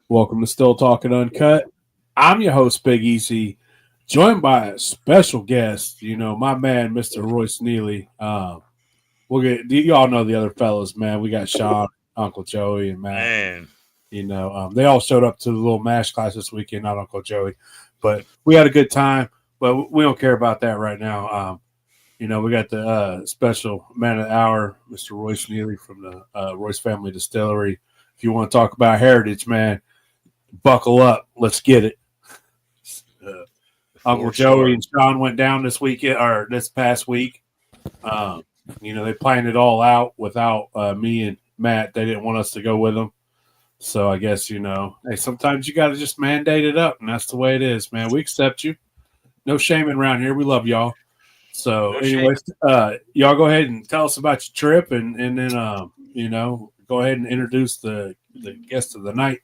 Welcome to Still Talking Uncut. I'm your host, Big Easy, joined by a special guest, my man, Mr. Royce Neely. You all know the other fellas, man. We got Sean, Uncle Joey, and Matt. Man. They all showed up to the little MASH class this weekend, not Uncle Joey. But we had a good time, but we don't care about that right now. We got the special man of the hour, Mr. Royce Neely from the Royce Family Distillery. If you want to talk about heritage, man, buckle up. Let's get it. Uncle Joey and Sean went down this weekend or this past week. They planned it all out without me and Matt. They didn't want us to go with them. So I guess, hey, sometimes you got to just mandate it up, and that's the way it is, man. We accept you. No shaming around here. We love y'all. So, anyways, y'all go ahead and tell us about your trip, and then, go ahead and introduce the guest of the night.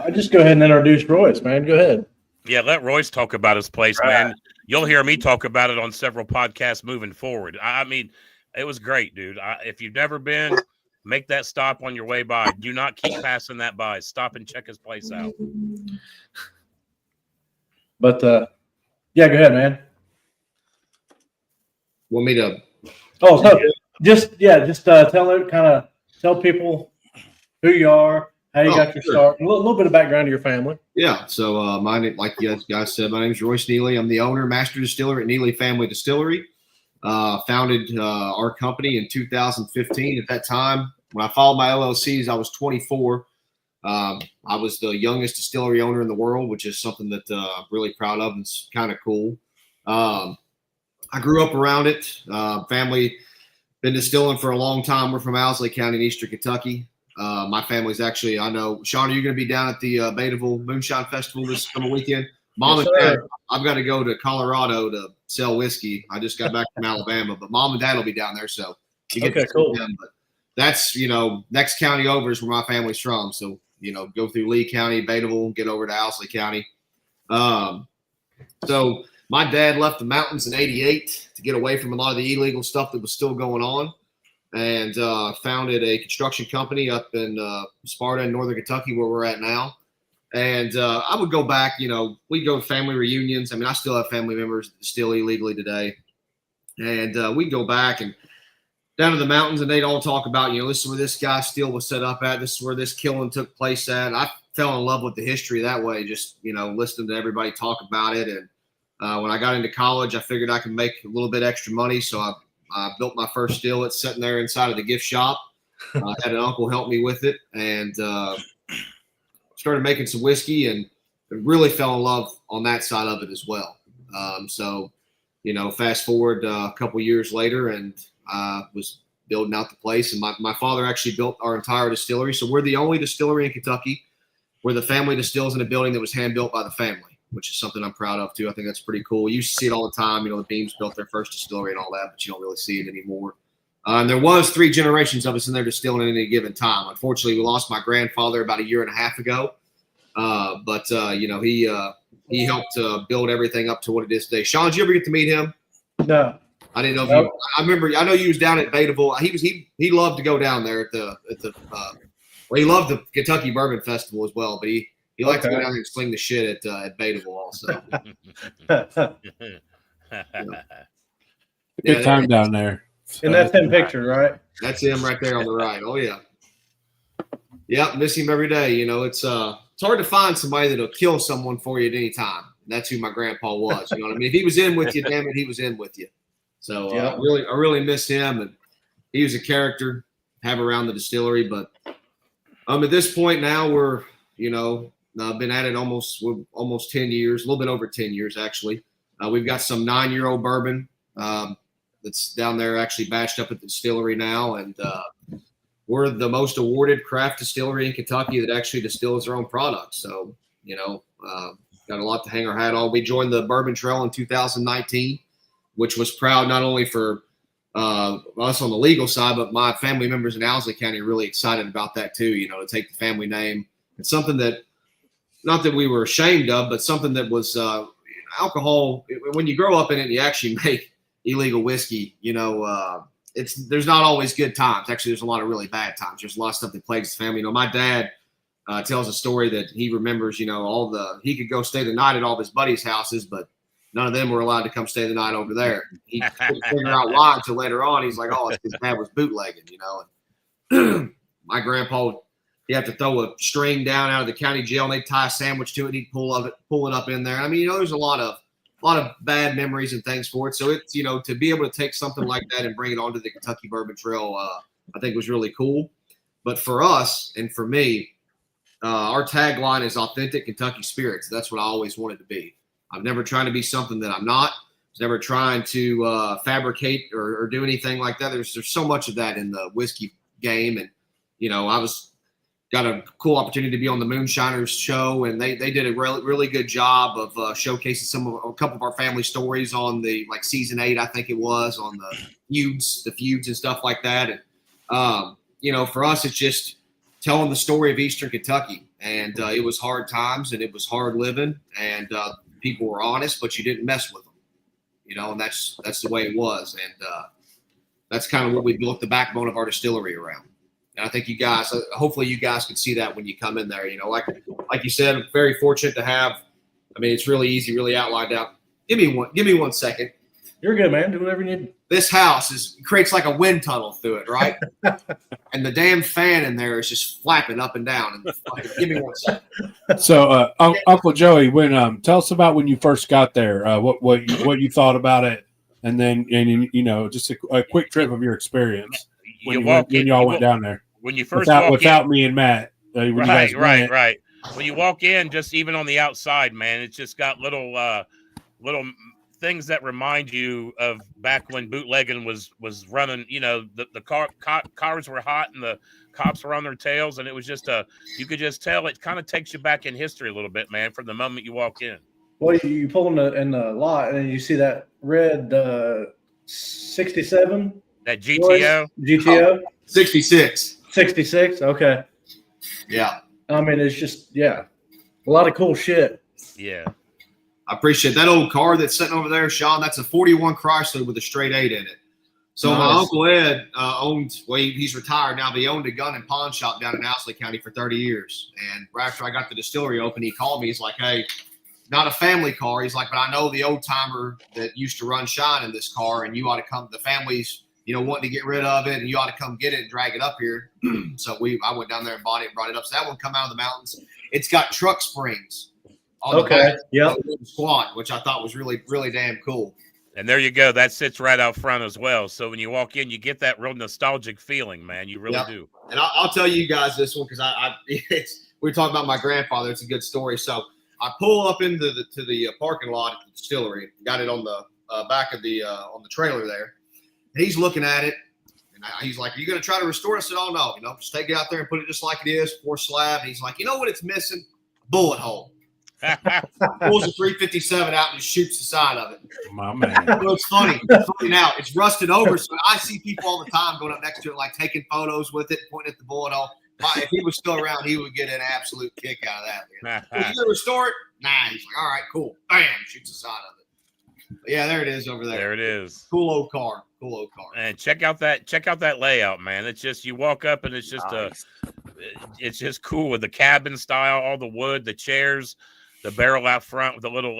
I just go ahead and introduce Royce, man. Go ahead. Yeah, let Royce talk about his place, man. You'll hear me talk about it on several podcasts moving forward. I mean, it was great, dude. If you've never been, make that stop on your way by. Do not keep passing that by. Stop and check his place out. But, yeah, go ahead, man. Want me to? Oh, so just tell people who you are, how you got your start, a little bit of background to your family. Yeah. So, my name, like you guys said, my name is Royce Neely. I'm the owner, master distiller at Neeley Family Distillery. Founded our company in 2015. At that time, when I filed my LLCs, I was 24. I was the youngest distillery owner in the world, which is something that I'm really proud of and it's kind of cool. I grew up around it. Family been distilling for a long time. We're from Owsley County in Eastern Kentucky. My family's actually, I know, Sean, are you going to be down at the Betaville Moonshine Festival this coming weekend? Mom and Dad, I've got to go to Colorado to sell whiskey. I just got back from Alabama, but Mom and Dad will be down there, so you get to see them. But that's, next county over is where my family's from. So, go through Lee County, Betaville, get over to Owsley County. So my dad left the mountains in '88 to get away from a lot of the illegal stuff that was still going on, and founded a construction company up in Sparta in northern Kentucky, where we're at now. And I would go back, we'd go to family reunions. I mean, I still have family members that distill illegally today. And we'd go back and down to the mountains, and they'd all talk about, this is where this guy still was set up at. This is where this killing took place at. I fell in love with the history that way, just, listening to everybody talk about it. And when I got into college, I figured I could make a little bit extra money. So I built my first still. It's sitting there inside of the gift shop. I had an uncle help me with it, and started making some whiskey, and really fell in love on that side of it as well. So, fast forward a couple years later, and was building out the place. And my father actually built our entire distillery. So we're the only distillery in Kentucky where the family distills in a building that was hand built by the family, which is something I'm proud of too. I think that's pretty cool. You used to see it all the time. The Beams built their first distillery and all that, but you don't really see it anymore. And there was 3 generations of us in there distilling at any given time. Unfortunately, we lost my grandfather about 1.5 years ago. But he helped build everything up to what it is today. Sean, did you ever get to meet him? No. I didn't know if you. I remember. I know you was down at Betaville. He loved to go down there at the. Well, he loved the Kentucky Bourbon Festival as well, but he liked to go down there and sling the shit at Betaville also. Good time down there. And that's him pictured, right? That's him right there on the right. Oh yeah. Yeah, miss him every day. It's hard to find somebody that'll kill someone for you at any time. And that's who my grandpa was. You know what I mean? If he was in with you, damn it, he was in with you. So I really miss him, and he was a character to have around the distillery. But at this point now, we're been at it almost 10 years, a little bit over 10 years actually. We've got some 9-year-old bourbon that's down there actually batched up at the distillery now, and we're the most awarded craft distillery in Kentucky that actually distills their own products. So got a lot to hang our hat on. We joined the Bourbon Trail in 2019. Which was proud not only for us on the legal side, but my family members in Owsley County are really excited about that too, to take the family name. It's something that, not that we were ashamed of, but something that was alcohol. When you grow up in it and you actually make illegal whiskey, there's not always good times. Actually, there's a lot of really bad times. There's a lot of stuff that plagues the family. My dad tells a story that he remembers, he could go stay the night at all of his buddies' houses, but none of them were allowed to come stay the night over there. He couldn't figure out why until later on. He's like, oh, it's because Dad was bootlegging, And my grandpa, he'd have to throw a string down out of the county jail and they'd tie a sandwich to it and he'd pull it up in there. I mean, there's a lot of bad memories and things for it. So it's, to be able to take something like that and bring it onto the Kentucky Bourbon Trail, I think was really cool. But for us and for me, our tagline is authentic Kentucky spirits. That's what I always wanted to be. I'm never trying to be something that I'm not. I was never trying to fabricate or do anything like that. There's so much of that in the whiskey game. And, I got a cool opportunity to be on the Moonshiners show, and they did a really, really good job of showcasing a couple of our family stories on the season 8, I think it was, on the feuds and stuff like that. And, for us, it's just telling the story of Eastern Kentucky. And it was hard times and it was hard living, and people were honest, but you didn't mess with them, and that's the way it was. And that's kind of what we built the backbone of our distillery around. And I think you guys, hopefully you guys can see that when you come in there, like you said, I'm very fortunate to have, it's really easy, really outlined out. Give me 1 second. You're good, man. Do whatever you need. This house creates like a wind tunnel through it, right? And the damn fan in there is just flapping up and down. And give me 1 second. So, Uncle Joey, tell us about when you first got there, what you thought about it, and then just a quick trip of your experience when y'all went down there. When you first without me and Matt, right. When you walk in, just even on the outside, man, it's just got little things that remind you of back when bootlegging was running. The cars were hot and the cops were on their tails, and it was just you could just tell it kind of takes you back in history a little bit, man, from the moment you walk in. Well, you pull in the lot and you see that red 67. That GTO? GTO? 66. 66? Okay. Yeah. It's just, a lot of cool shit. Yeah. I appreciate that old car that's sitting over there, Sean. That's a 41 Chrysler with a straight 8 in it. So nice. My Uncle Ed he's retired now, but he owned a gun and pawn shop down in Owsley County for 30 years. And right after I got the distillery open, he called me. He's like, hey, not a family car. He's like, but I know the old timer that used to run shine in this car, and you ought to come. The family's wanting to get rid of it, and you ought to come get it and drag it up here. So I went down there and bought it and brought it up. So that one come out of the mountains. It's got truck springs on the back, squat, which I thought was really, really damn cool. And there you go. That sits right out front as well. So when you walk in, you get that real nostalgic feeling, man. You really do. And I'll tell you guys this one because we were talking about my grandfather. It's a good story. So I pull up into the parking lot at the distillery. Got it on the back of on the trailer there. And he's looking at it, and he's like, "Are you going to try to restore it?" I said, "Oh no, just take it out there and put it just like it is, 4 slab." And he's like, "You know what it's missing? Bullet hole." Pulls a 357 out and shoots the side of it. My man. So it's funny. It's funny now. It's rusted over, so I see people all the time going up next to it, like taking photos with it, pointing at the bullet hole. If he was still around, he would get an absolute kick out of that. Would you gonna restore it? Nah. He's like, all right, cool. Bam, shoots the side of it. But yeah, there it is over there. There it is. Cool old car. And check out that layout, man. It's just you walk up and it's just nice. It's just cool with the cabin style, all the wood, the chairs, the barrel out front with the little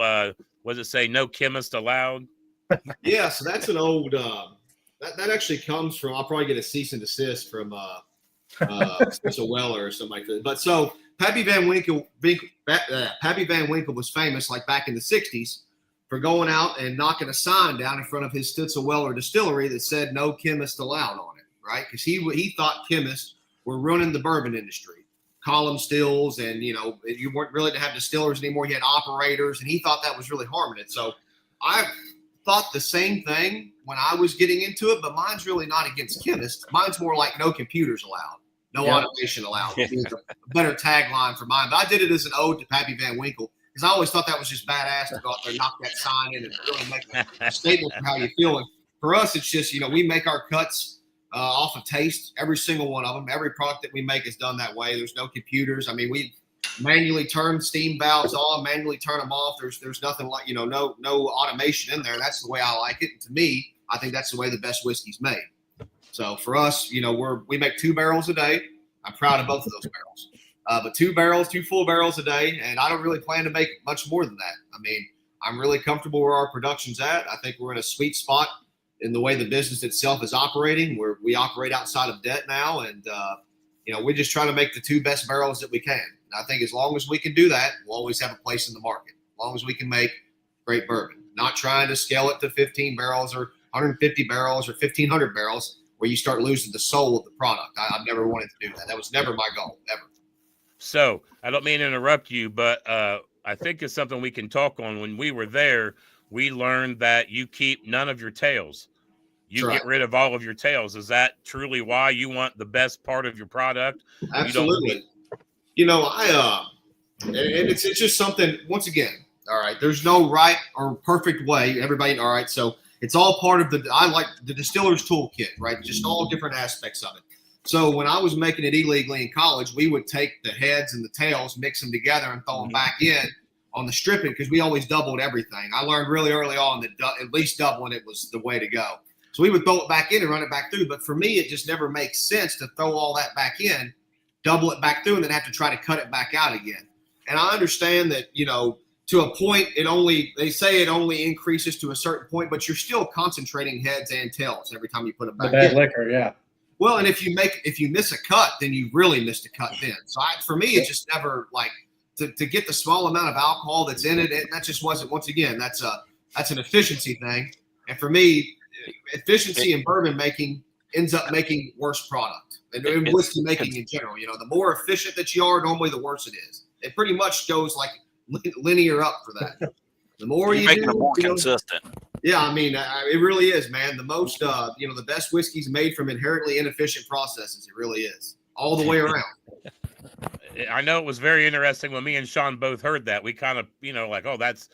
what does it say? No chemist allowed. Yeah, so that's an old that actually comes from. I'll probably get a cease and desist from Special Weller or something like that. But so Pappy Van Winkle was famous like back in the 60s for going out and knocking a sign down in front of his Stitzel Weller distillery that said no chemist allowed on it, right? Because he thought chemists were running the bourbon industry. Column stills, and you weren't really to have distillers anymore. You had operators, and he thought that was really harming it. So I thought the same thing when I was getting into it, but mine's really not against chemists. Mine's more like no computers allowed, no automation allowed. It's a better tagline for mine. But I did it as an ode to Pappy Van Winkle because I always thought that was just badass to go out there and knock that sign in and really make a statement for how you feel. And for us, it's just, we make our cuts off of taste. Every single one of them, every product that we make is done that way. There's no computers. I mean, we manually turn steam valves on, manually turn them off. There's nothing like, no automation in there. That's the way I like it. And to me, I think that's the way the best whiskey's made. So for us, we make 2 barrels a day. I'm proud of both of those barrels. but 2 full barrels a day, and I don't really plan to make much more than that. I mean, I'm really comfortable where our production's at. I think we're in a sweet spot in the way the business itself is operating, where we operate outside of debt now, and we're just trying to make the 2 best barrels that we can. And I think as long as we can do that, we'll always have a place in the market. As long as we can make great bourbon, not trying to scale it to 15 barrels or 150 barrels or 1,500 barrels, where you start losing the soul of the product. I've never wanted to do that. That was never my goal, ever. So I don't mean to interrupt you, but I think it's something we can talk on. When we were there, we learned that you keep none of your tails. You get rid of all of your tails. Is that truly why you want the best part of your product? Absolutely. It's just something, once again, all right, there's no right or perfect way. Everybody, all right, so it's all part of I like the distiller's toolkit, right? Just all different aspects of it. So when I was making it illegally in college, we would take the heads and the tails, mix them together, and throw them back in on the stripping, because we always doubled everything. I learned really early on that at least doubling it was the way to go. So we would throw it back in and run it back through. But for me, it just never makes sense to throw all that back in, double it back through, and then have to try to cut it back out again. And I understand that, to a point, they say it only increases to a certain point, but you're still concentrating heads and tails every time you put them back the bad in. liquor, yeah. Well, and if you miss a cut, then you really missed a cut then. So for me, it just never to get the small amount of alcohol that's in it. That just wasn't. Once again, that's an efficiency thing. And for me, efficiency in bourbon making ends up making worse product, and whiskey making in general. The more efficient that you are, normally the worse it is. It pretty much goes like linear up for that. The more you making do, it more consistent. Yeah, I mean, it really is, man. The most, the best whiskey's made from inherently inefficient processes. It really is, all the way around. I know it was very interesting when me and Sean both heard that. We kind of, oh, that's,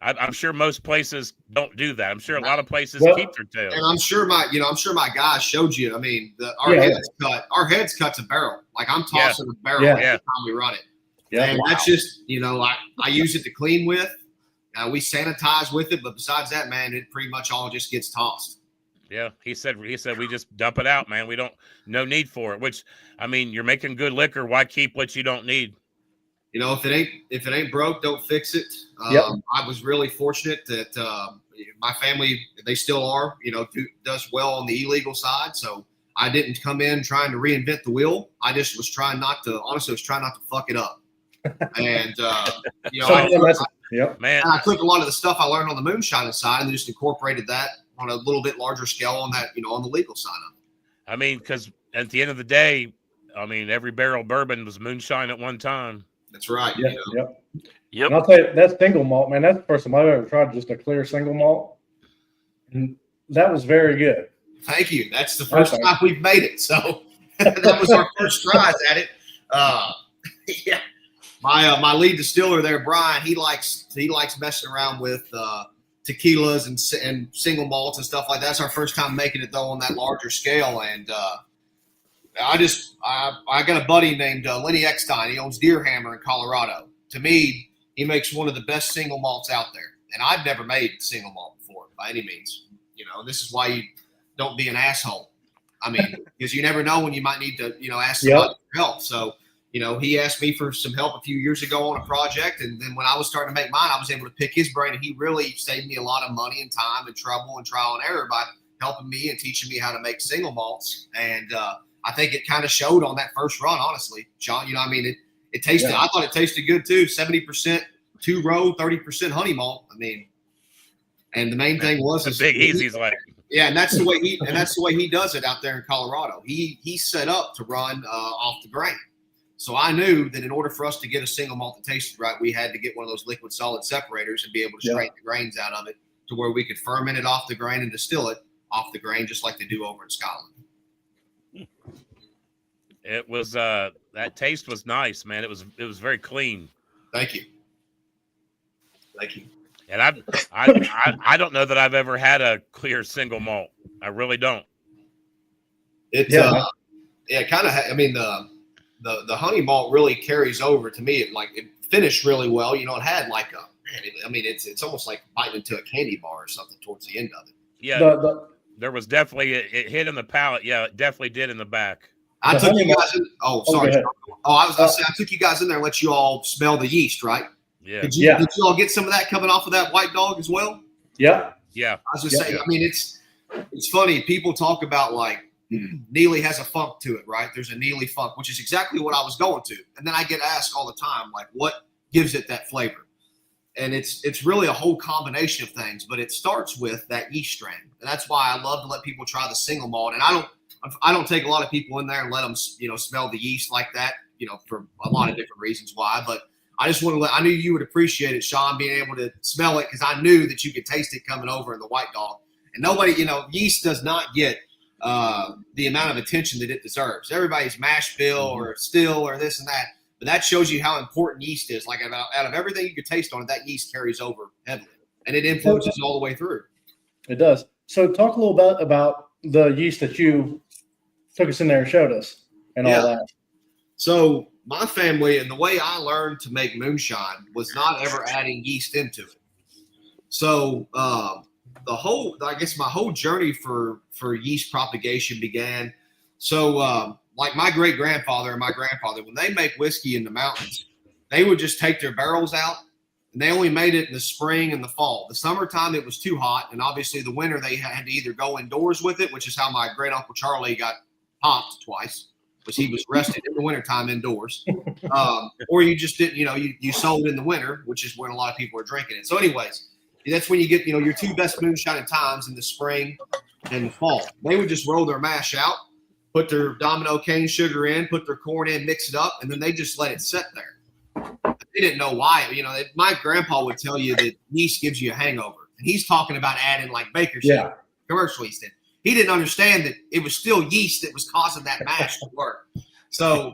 I'm sure most places don't do that. I'm sure a lot of places keep their tails. And I'm sure my guys showed you. I mean, our heads cut's a barrel. Like I'm tossing a barrel every time we run it. Yeah, and that's just, I use it to clean with. We sanitize with it, but besides that, man, it pretty much all just gets tossed. Yeah, he said we just dump it out, man. No need for it. Which, I mean, you're making good liquor. Why keep what you don't need? If it ain't broke, don't fix it. I was really fortunate that my family, they still are, does well on the illegal side. So I didn't come in trying to reinvent the wheel. I just was trying not to fuck it up. And I took a lot of the stuff I learned on the moonshine side and just incorporated that on a little bit larger scale on that, on the legal side of it. I mean, because at the end of the day, I mean, every barrel of bourbon was moonshine at one time. That's right. Yep. And I'll tell you, that single malt, man, that's the first time I've ever tried just a clear single malt. And that was very good. Thank you. That's the first time we've made it. So that was our first tries at it. Yeah. My lead distiller there, Brian, he likes messing around with tequilas and single malts and stuff like that. That's our first time making it though on that larger scale. And I got a buddy named Lenny Eckstein. He owns Deer Hammer in Colorado. To me, he makes one of the best single malts out there. And I've never made single malt before by any means. This is why you don't be an asshole. I mean, because you never know when you might need to, ask somebody for help. So, he asked me for some help a few years ago on a project. And then when I was starting to make mine, I was able to pick his brain. And he really saved me a lot of money and time and trouble and trial and error by helping me and teaching me how to make single malts. And I think it kind of showed on that first run, honestly, Sean. It tasted. I thought it tasted good too. 70% 2-row, 30% honey malt. I mean, and the main thing was the big easy's like. Yeah, and that's the way he does it out there in Colorado. He's set up to run off the grain. So I knew that in order for us to get a single malt that tasted right, we had to get one of those liquid solid separators and be able to straighten the grains out of it to where we could ferment it off the grain and distill it off the grain, just like they do over in Scotland. It was that taste was nice, man. It was very clean. Thank you. And I don't know that I've ever had a clear single malt. I really don't. It kind of. I mean, the honey malt really carries over to me. It finished really well. It had it's almost like biting into a candy bar or something towards the end of it. Yeah, there was definitely it hit in the palate. Yeah, it definitely did in the back. I took you guys in. Sorry. Go ahead. I was going to say, I took you guys in there and let you all smell the yeast, right? Yeah. Did you all get some of that coming off of that white dog as well? Yeah. Yeah. I was just saying, I mean, it's funny. People talk about like Neeley has a funk to it, right? There's a Neeley funk, which is exactly what I was going to. And then I get asked all the time, like, what gives it that flavor? And it's really a whole combination of things, but it starts with that yeast strain. And that's why I love to let people try the single malt. And I don't take a lot of people in there and let them, smell the yeast like that, for a lot of different reasons why. But I just want to I knew you would appreciate it, Sean, being able to smell it, because I knew that you could taste it coming over in the white dog. And nobody, yeast does not get the amount of attention that it deserves. Everybody's mash bill or still or this and that. But that shows you how important yeast is. Like out of everything you could taste on it, that yeast carries over heavily. And it influences all the way through. It does. So talk a little bit about the yeast that you took us in there and showed us and all that. So my family and the way I learned to make moonshine was not ever adding yeast into it. So my whole journey for yeast propagation began. So like my great grandfather and my grandfather, when they make whiskey in the mountains, they would just take their barrels out, and they only made it in the spring and the fall. The summertime it was too hot, and obviously the winter they had to either go indoors with it, which is how my great uncle Charlie got popped twice, because he was rested in the wintertime indoors, or you just didn't, you sold in the winter, which is when a lot of people are drinking it. So anyways, that's when you get, your two best moonshine times in the spring and the fall. They would just roll their mash out, put their domino cane sugar in, put their corn in, mix it up, and then they just let it sit there. They didn't know why. My grandpa would tell you that yeast gives you a hangover. And he's talking about adding like baker's commercial yeast in. He didn't understand that it was still yeast that was causing that mash to work. So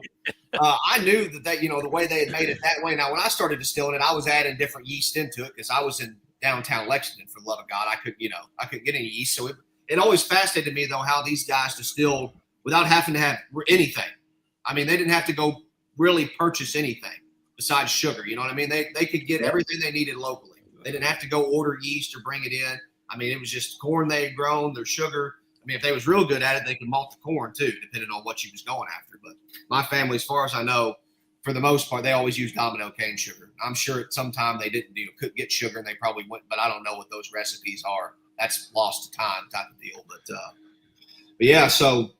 I knew that the way they had made it that way. Now, when I started distilling it, I was adding different yeast into it because I was in downtown Lexington, for the love of God. I couldn't get any yeast. So it always fascinated me, though, how these guys distilled without having to have anything. I mean, they didn't have to go really purchase anything besides sugar. You know what I mean? They could get everything they needed locally. They didn't have to go order yeast or bring it in. I mean, it was just corn they had grown, their sugar. I mean, if they was real good at it, they could malt the corn too, depending on what you was going after. But my family, as far as I know, for the most part, they always used domino cane sugar. I'm sure at some time they couldn't get sugar, and they probably went, but I don't know what those recipes are. That's lost to time type of deal. But yeah, so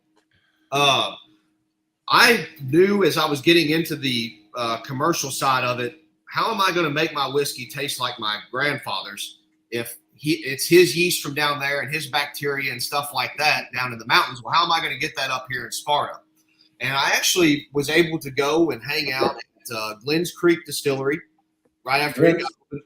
I knew as I was getting into the commercial side of it, how am I going to make my whiskey taste like my grandfather's if it's his yeast from down there and his bacteria and stuff like that down in the mountains? Well, how am I going to get that up here in Sparta? And I actually was able to go and hang out at Glenn's Creek Distillery right after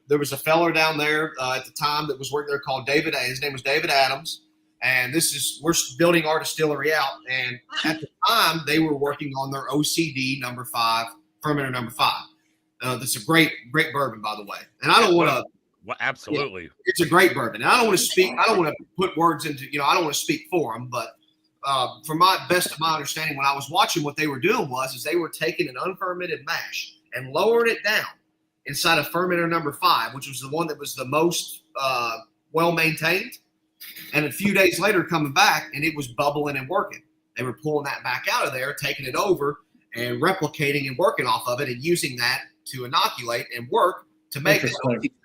there was a feller down there at the time that was working there called David. His name was David Adams. And we're building our distillery out. And at the time, they were working on their OCD number 5, fermenter number 5. That's a great bourbon, by the way. And I don't want to. Well, absolutely. It's a great bourbon. And I don't want to put words into, I don't want to speak for them. But from my best of my understanding, when I was watching, what they were doing is they were taking an unfermented mash and lowering it down inside of fermenter number 5, which was the one that was the most well-maintained. And a few days later coming back, and it was bubbling and working. They were pulling that back out of there, taking it over and replicating and working off of it and using that to inoculate and work to make it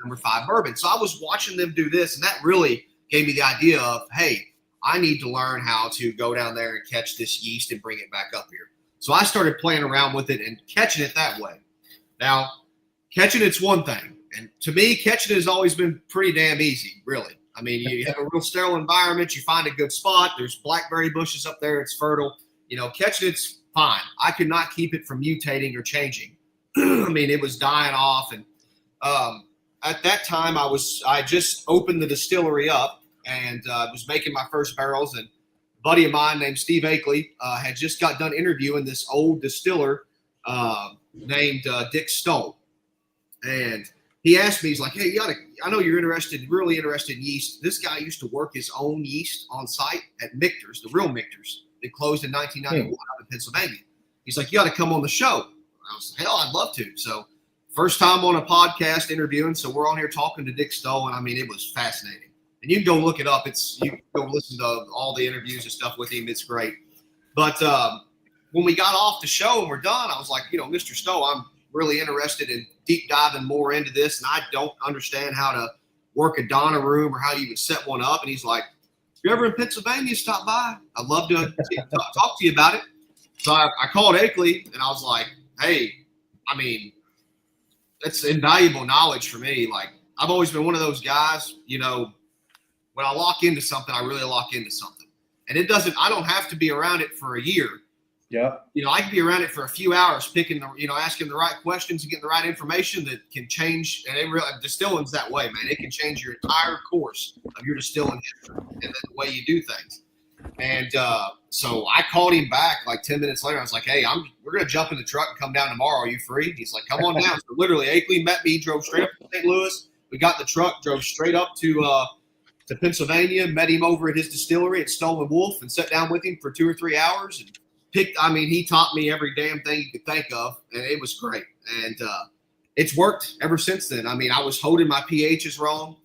number 5 bourbon. So I was watching them do this, and that really gave me the idea of, hey, I need to learn how to go down there and catch this yeast and bring it back up here. So I started playing around with it and catching it that way. Now, catching it's one thing. And to me, catching it has always been pretty damn easy, really. I mean, you have a real sterile environment. You find a good spot. There's blackberry bushes up there. It's fertile. Catching it's fine. I could not keep it from mutating or changing. I mean, it was dying off. And at that time, I just opened the distillery up and was making my first barrels. And a buddy of mine named Steve Akeley had just got done interviewing this old distiller named Dick Stoll. And he asked me, he's like, hey, I know you're really interested in yeast. This guy used to work his own yeast on site at Michter's, the real Michter's. It closed in 1991 out in Pennsylvania. He's like, you got to come on the show. I was like, hell, I'd love to. So first time on a podcast interviewing. So we're on here talking to Dick Stoll. And I mean, it was fascinating. And you can go look it up. You can go listen to all the interviews and stuff with him. It's great. But when we got off the show and we're done, I was like, Mr. Stowe, I'm really interested in deep diving more into this, and I don't understand how to work a Donna room or how you would set one up. And he's like, if you're ever in Pennsylvania, stop by. I'd love to talk to you about it. So I called Akeley, and I was like, hey, I mean, it's invaluable knowledge for me. Like, I've always been one of those guys, when I lock into something, I really lock into something. And I don't have to be around it for a year. Yeah. I can be around it for a few hours, asking the right questions and getting the right information that can change. And distilling's that way, man. It can change your entire course of your distilling history and then the way you do things. And so I called him back like 10 minutes later. I was like, hey, we're going to jump in the truck and come down tomorrow. Are you free? He's like, come on down. So literally, Akeley met me, drove straight up to St. Louis. We got in the truck, drove straight up to Pennsylvania, met him over at his distillery at Stolen Wolf and sat down with him for 2 or 3 hours and he taught me every damn thing you could think of, and it was great. And it's worked ever since then. I mean, I was holding my pHs wrong.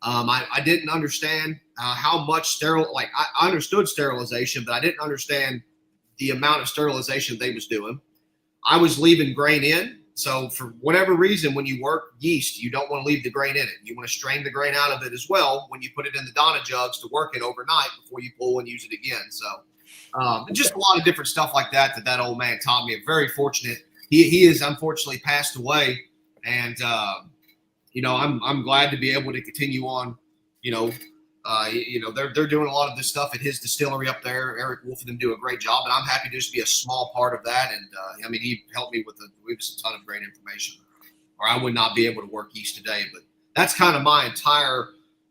I didn't understand how much I understood sterilization, but I didn't understand the amount of sterilization they was doing. I was leaving grain in. So for whatever reason, when you work yeast, you don't want to leave the grain in it. You want to strain the grain out of it as well when you put it in the Donna jugs to work it overnight before you pull and use it again. So just a lot of different stuff like that old man taught me. I'm very fortunate. He is unfortunately passed away, and I'm glad to be able to continue on. They're doing a lot of this stuff at his distillery up there. Eric Wolf and them do a great job, and I'm happy to just be a small part of that. And he helped me with a ton of great information, or I would not be able to work yeast today. But that's kind of my entire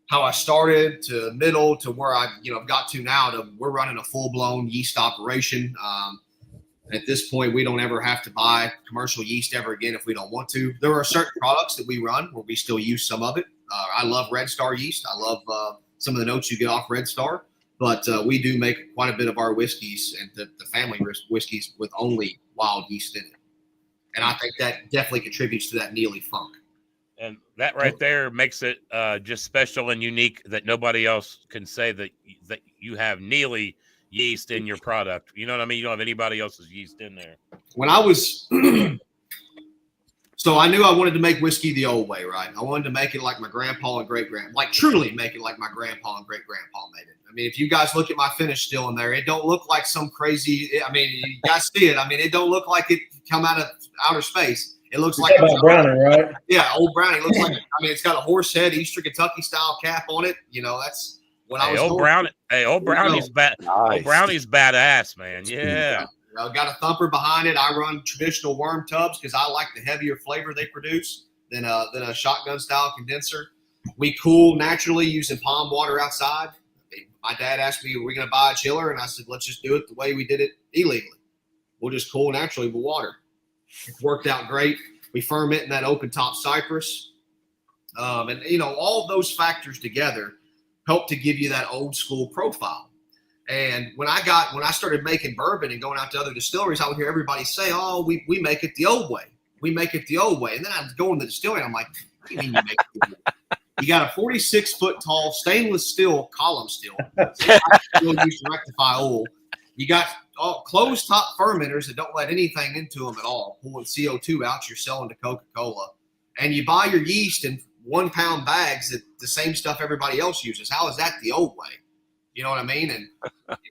how I started to middle to where I've got to now. We're running a full blown yeast operation. At this point, we don't ever have to buy commercial yeast ever again if we don't want to. There are certain products that we run where we still use some of it. I love Red Star yeast. I love some of the notes you get off Red Star, but we do make quite a bit of our whiskeys and the family whiskeys with only wild yeast in it. And I think that definitely contributes to that Neeley funk. And that right there makes it just special and unique that nobody else can say that you have Neeley yeast in your product. You know what I mean? You don't have anybody else's yeast in there. When I was so I knew I wanted to make whiskey the old way, right? I wanted to make it like my grandpa and great-grandpa, like truly make it like my grandpa and great-grandpa made it. I mean, if you guys look at my finish still in there, it don't look like some crazy, you guys see it. I mean, it don't look like it come out of outer space. It looks like brownie, right? Yeah, old brownie. It looks like it's got a horse head, Eastern Kentucky style cap on it. That's what I was. Old brownie's bad. Nice. Old brownie's badass, man. Yeah. Got a thumper behind it. I run traditional worm tubs because I like the heavier flavor they produce than a shotgun style condenser. We cool naturally using pond water outside. My dad asked me, "Are we going to buy a chiller?" And I said, "Let's just do it the way we did it illegally. We'll just cool naturally with water." It's worked out great. We ferment in that open top cypress. And all of those factors together help to give you that old school profile. And when I started making bourbon and going out to other distilleries, I would hear everybody say, "Oh, we make it the old way. We make it the old way." And then I was going to the distillery and I'm like, "What do you mean you make it the old way? You got a 46-foot tall stainless steel column still. Still used to rectify oil. You got closed top fermenters that don't let anything into them at all, pulling CO2 out you're selling to Coca-Cola. And you buy your yeast in 1 pound bags that the same stuff everybody else uses. How is that the old way?" You know what I mean? And,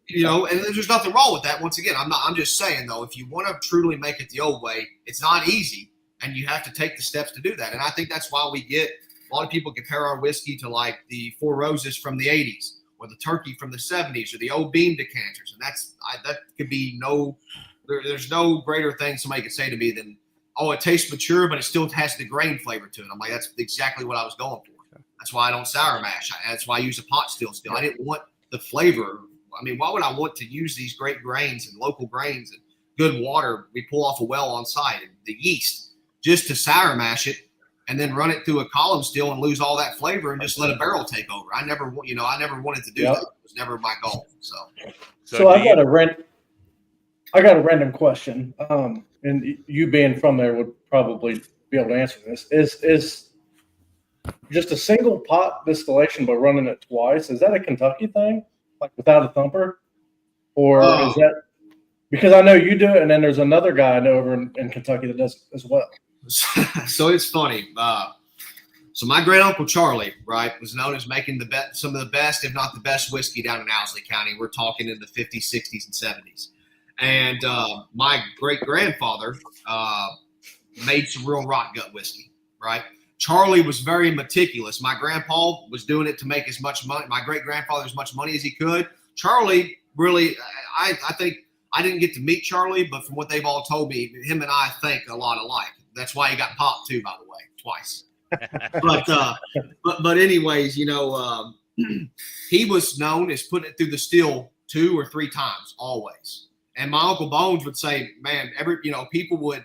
and there's nothing wrong with that. Once again, I'm just saying though, if you want to truly make it the old way, it's not easy and you have to take the steps to do that. And I think that's why we get a lot of people compare our whiskey to like the Four Roses from the 80s. Or the turkey from the 70s, or the old beam decanters, and that could be there's no greater thing somebody could say to me than, "Oh, it tastes mature, but it still has the grain flavor to it." I'm like, that's exactly what I was going for. That's why I don't sour mash. That's why I use a pot still. I didn't want the flavor. I mean, why would I want to use these great grains and local grains and good water we pull off a well on site and the yeast just to sour mash it? And then run it through a column still and lose all that flavor and just let a barrel take over. I never wanted to do that. It was never my goal. So I got a random question. And you being from there would probably be able to answer this. Is just a single pot distillation, but running it twice, is that a Kentucky thing? Like without a thumper? Or is that Because I know you do it, and then there's another guy I know over in Kentucky that does it as well. So it's funny. So my great uncle Charlie, right, was known as making some of the best, if not the best, whiskey down in Owsley County. We're talking in the 50s, 60s, and 70s. And my great grandfather made some real rot gut whiskey, right? Charlie was very meticulous. My grandpa was doing it to make as much money. My great grandfather as much money as he could. Charlie really, I think I didn't get to meet Charlie, but from what they've all told me, him and I think a lot alike. That's why he got popped too, by the way, twice. But anyways, you know, he was known as putting it through the still 2 or 3 times always. And my Uncle Bones would say, man, people would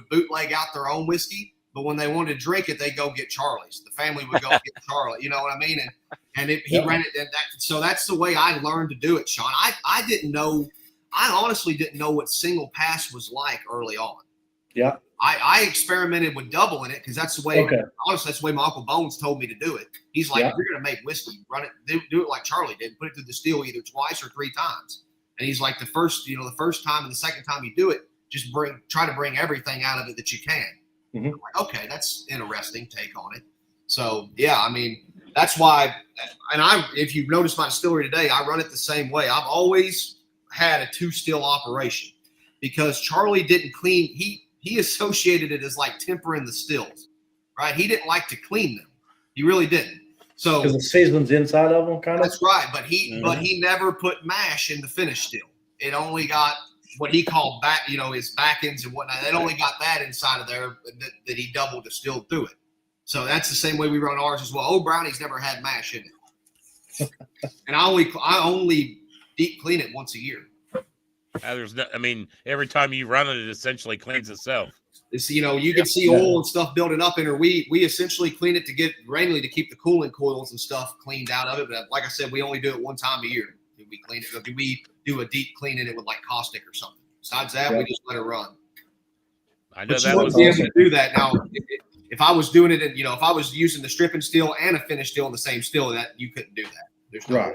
bootleg out their own whiskey, but when they wanted to drink it, they'd go get Charlie's. The family would go get Charlie. You know what I mean? He ran it. So that's the way I learned to do it, Sean. I didn't know. I honestly didn't know what single pass was like early on. Yeah. I experimented with doubling it because that's the way. Okay. Honestly, that's the way my Uncle Bones told me to do it. He's like, if you're going to make whiskey, run it, do it like Charlie did. Put it through the still either twice or 3 times. And he's like, the first time and the second time you do it, just try to bring everything out of it that you can. Mm-hmm. I'm like, okay, that's interesting take on it. So yeah, I mean, that's why. And if you've noticed my distillery today, I run it the same way. I've always had a 2 still operation because Charlie didn't clean. He associated it as like tempering the stills, right? He didn't like to clean them. He really didn't. So because the season's inside of them, kind of. That's right. But he never put mash in the finished still. It only got what he called his back ends and whatnot. It only got that inside of there that he double distilled through it. So that's the same way we run ours as well. Old Brownie's never had mash in it, and I only deep clean it once a year. Every time you run it, it essentially cleans itself. It's, you can see oil and stuff building up in her. We essentially clean it to keep the cooling coils and stuff cleaned out of it. But like I said, we only do it 1 time a year. We clean it. Or do we do a deep clean in it with like caustic or something? Besides that, we just let it run. I know but that was able to do that now. If I was doing it, if I was using the stripping still and a finished still in the same still, that you couldn't do that. There's no way.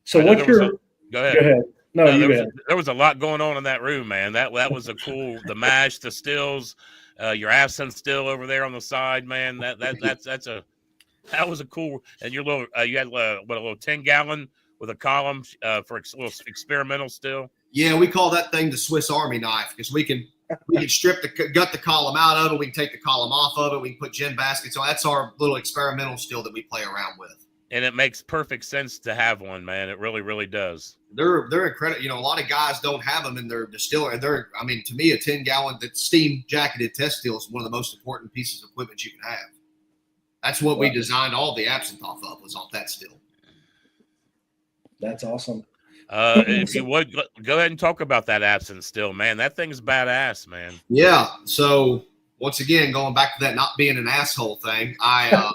So what's your? Go ahead. Go ahead. No, you go ahead. There was a lot going on in that room, man. That was a cool. The mash, the stills, your absinthe still over there on the side, man. That was a cool. And your little you had a little 10-gallon with a column for a little experimental still. Yeah, we call that thing the Swiss Army knife because we can strip gut the column out of it. We can take the column off of it. We can put gin baskets on. That's our little experimental still that we play around with. And it makes perfect sense to have one, man. It really, really does. They're incredible. A lot of guys don't have them in their distillery. To me, a 10-gallon steam jacketed test still is one of the most important pieces of equipment you can have. That's what we designed all the absinthe off of, was off that still. That's awesome. If you would go ahead and talk about that absinthe still, man. That thing's badass, man. Yeah. So once again, going back to that not being an asshole thing, I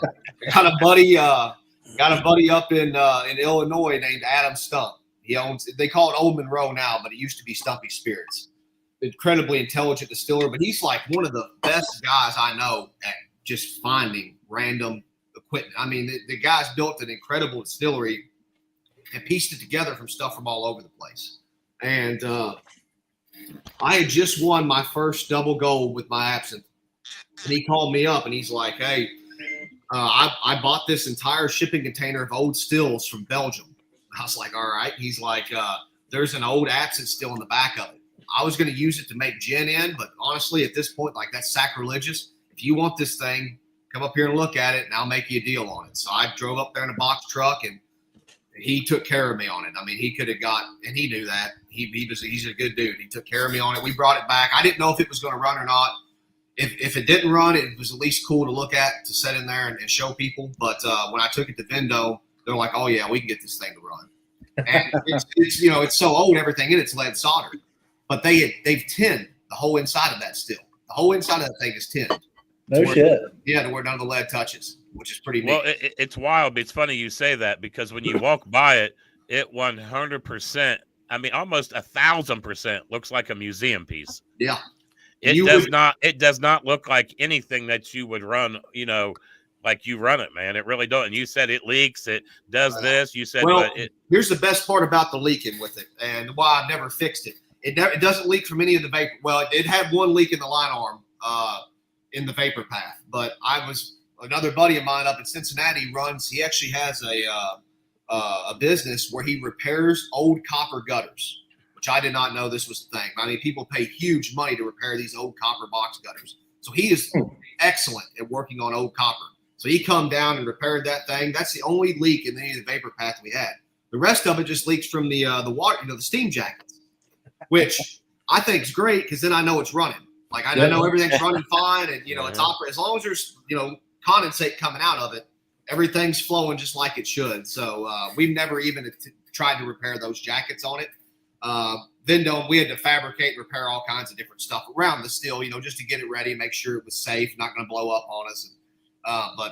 got a buddy. Got a buddy up in Illinois named Adam Stump. They call it Old Monroe now, but it used to be Stumpy Spirits. Incredibly intelligent distiller, but he's like one of the best guys I know at just finding random equipment. I mean, the guy's built an incredible distillery and pieced it together from stuff from all over the place. And I had just won my first double gold with my absinthe. And he called me up and he's like, hey, I bought this entire shipping container of old stills from Belgium. I was like, all right. He's like, there's an old absinthe still in the back of it. I was going to use it to make gin in, but honestly, at this point, like, that's sacrilegious. If you want this thing, come up here and look at it, and I'll make you a deal on it. So I drove up there in a box truck, and he took care of me on it. I mean, he could have and he knew that. He's a good dude. He took care of me on it. We brought it back. I didn't know if it was going to run or not. If it didn't run, it was at least cool to look at, to sit in there and show people. But when I took it to Vendo, they're like, "Oh yeah, we can get this thing to run." And it's so old, everything in it's lead soldered. But they've tinned the whole inside of that still. The whole inside of that thing is tinned. No shit. Yeah, to where none of the lead touches, which is pretty neat. Well, it's wild. It's funny you say that because when you walk by it, it 100%. I mean, almost 1,000% looks like a museum piece. Yeah. It does not look like anything that you would run, like you run it, man. It really does. And you said it leaks, it does this. You said, well, but here's the best part about the leaking with it, and why I've never fixed it. It doesn't leak from any of the vapor. Well, it had one leak in the line arm in the vapor path, but another buddy of mine up in Cincinnati he actually has a business where he repairs old copper gutters, which I did not know this was a thing. I mean, people pay huge money to repair these old copper box gutters. So he is excellent at working on old copper. So he come down and repaired that thing. That's the only leak in any of the vapor path we had. The rest of it just leaks from the water, the steam jackets, which I think is great because then I know it's running. Like I know everything's running fine, and it's operating. As long as there's condensate coming out of it, everything's flowing just like it should. So we've never even tried to repair those jackets on it. We had to fabricate and repair all kinds of different stuff around the still, just to get it ready, make sure it was safe, not going to blow up on us. But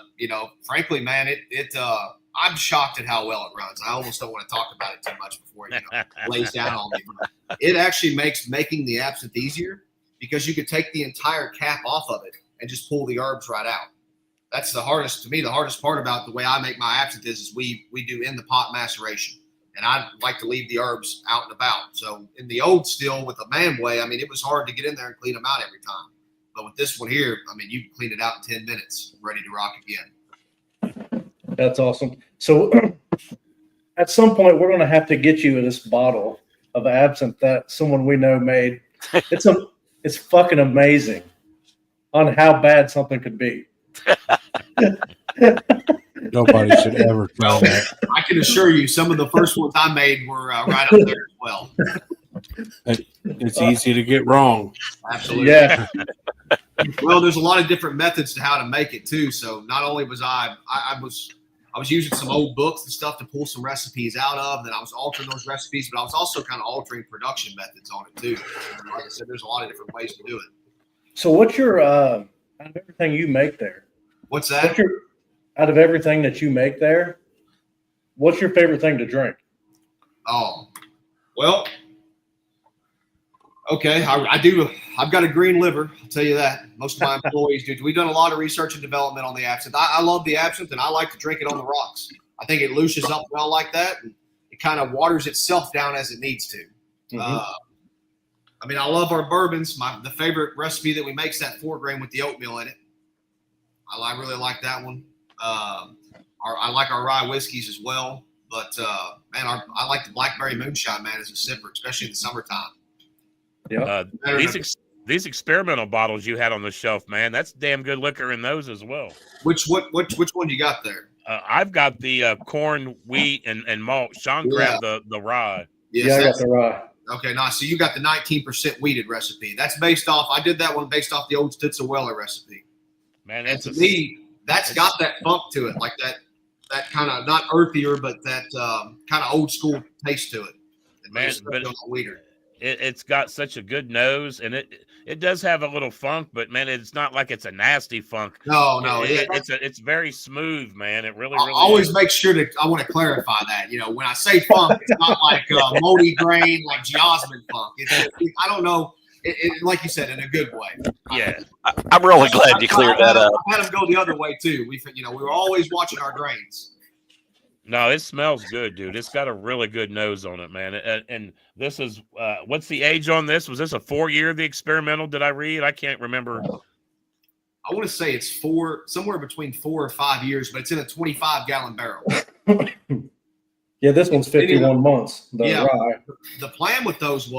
frankly, man, I'm shocked at how well it runs. I almost don't want to talk about it too much before it lays down on me. It actually makes making the absinthe easier because you could take the entire cap off of it and just pull the herbs right out. That's the hardest part about the way I make my absinthe is we do in the pot maceration. And I like to leave the herbs out and about. So in the old still with the Manway, I mean, it was hard to get in there and clean them out every time. But with this one here, I mean, you can clean it out in 10 minutes, ready to rock again. That's awesome. So at some point, we're going to have to get you this bottle of absinthe that someone we know made. It's fucking amazing on how bad something could be. Nobody should ever try that. I can assure you, some of the first ones I made were right up there as well. It's easy to get wrong. Absolutely. Yeah. Well, there's a lot of different methods to how to make it too. So not only was I was using some old books and stuff to pull some recipes out of, then I was altering those recipes, but I was also kind of altering production methods on it too. Like I said, there's a lot of different ways to do it. So what's your out of everything you make there? What's that? Out of everything that you make there, what's your favorite thing to drink? Oh, well, okay. I do. I've got a green liver. I'll tell you that. Most of my employees do. We've done a lot of research and development on the absinthe. I love the absinthe, and I like to drink it on the rocks. I think it loosens up well like that, and it kind of waters itself down as it needs to. Mm-hmm. I mean, I love our bourbons. The favorite recipe that we make is that 4 grain with the oatmeal in it. I really like that one. I like our rye whiskeys as well, but man, I like the blackberry moonshine, man, as a sipper, especially in the summertime. Yeah. These experimental bottles you had on the shelf, man, that's damn good liquor in those as well. Which one you got there? I've got the corn, wheat, and malt. Sean grabbed the rye. Yes, yeah, I got the rye. Okay, nice. So you got the 19% wheated recipe. That's based off. I did that one based off the old Stitzel Weller recipe. Man, and to me, that's got that funk to it, like that kind of not earthier, but that kind of old school taste to it. Man, but it's got such a good nose, and it does have a little funk, but man, it's not like it's a nasty funk. No, it's very smooth, man. It really. I always make sure that I want to clarify that. When I say funk, it's not like moldy grain, like geosmin funk. I don't know. Like you said, in a good way. Yeah, I'm really glad you cleared that up. I had them go the other way too. We were always watching our grains. No, it smells good, dude. It's got a really good nose on it, man. And this is what's the age on this? Was this a 4-year, the experimental? Did I read? I can't remember. I want to say it's somewhere between 4 or 5 years, but it's in a 25-gallon barrel. Yeah, this one's 51 months. Rye. The plan with those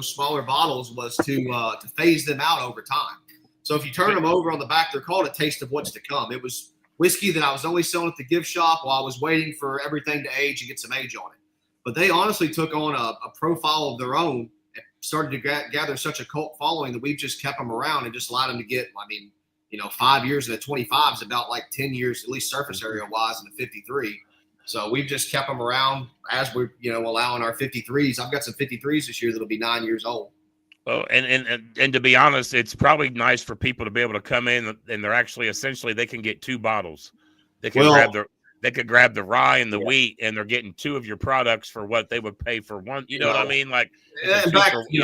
smaller bottles was to phase them out over time. So if you turn them over on the back, they're called a taste of what's to come. It was whiskey that I was only selling at the gift shop while I was waiting for everything to age and get some age on it. But they honestly took on a profile of their own and started to gather such a cult following that we've just kept them around and just allowed them to get, 5 years in a 25 is about like 10 years, at least surface area wise, in a 53. So we've just kept them around as we're, allowing our 53s. I've got some 53s this year that'll be 9 years old. Well, and to be honest, it's probably nice for people to be able to come in and they're actually essentially they can get 2 bottles. They can grab the rye and the wheat, and they're getting 2 of your products for what they would pay for one. You know what I mean? Like, back to you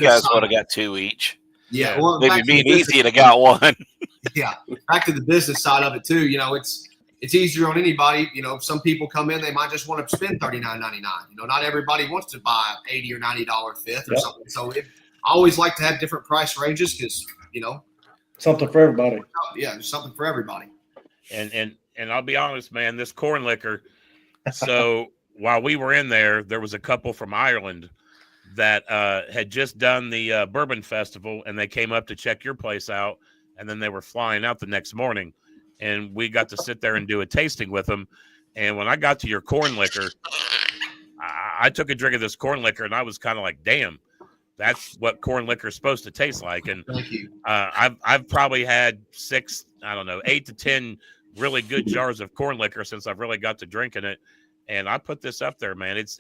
guys would have got 2 each. Yeah, well, maybe being easy to got 1. Yeah. Back to the business side of it too. You know, it's easier on anybody. You know, if some people come in, they might just want to spend $39.99. You know, not everybody wants to buy $80 or $90 fifth or something. So I always like to have different price ranges because, you know, something for everybody. Yeah, there's something for everybody. And I'll be honest, man, this corn liquor. So while we were in there, there was a couple from Ireland that had just done the bourbon festival, and they came up to check your place out, and then they were flying out the next morning, and we got to sit there and do a tasting with them. And when I got to your corn liquor, I took a drink of this corn liquor, and I was kind of like, damn, that's what corn liquor is supposed to taste like. And Thank you. I've probably had 8 to 10 really good jars of corn liquor since I've really got to drinking it. And I put this up there, man. It's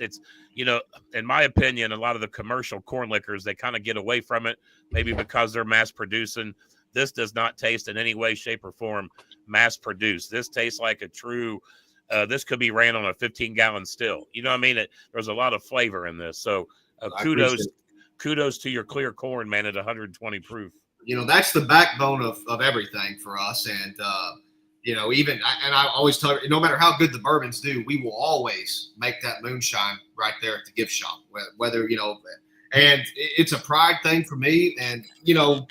you know, in my opinion, a lot of the commercial corn liquors, they kind of get away from it, maybe because they're mass producing. This does not taste in any way, shape, or form mass produced. This tastes like a true, this could be ran on a 15-gallon still. You know what I mean? There's a lot of flavor in this. So kudos to your clear corn, man, at 120 proof. You know, that's the backbone of everything for us. And, you know, I always tell you, no matter how good the bourbons do, we will always make that moonshine right there at the gift shop, whether, you know, and it's a pride thing for me. And, you know,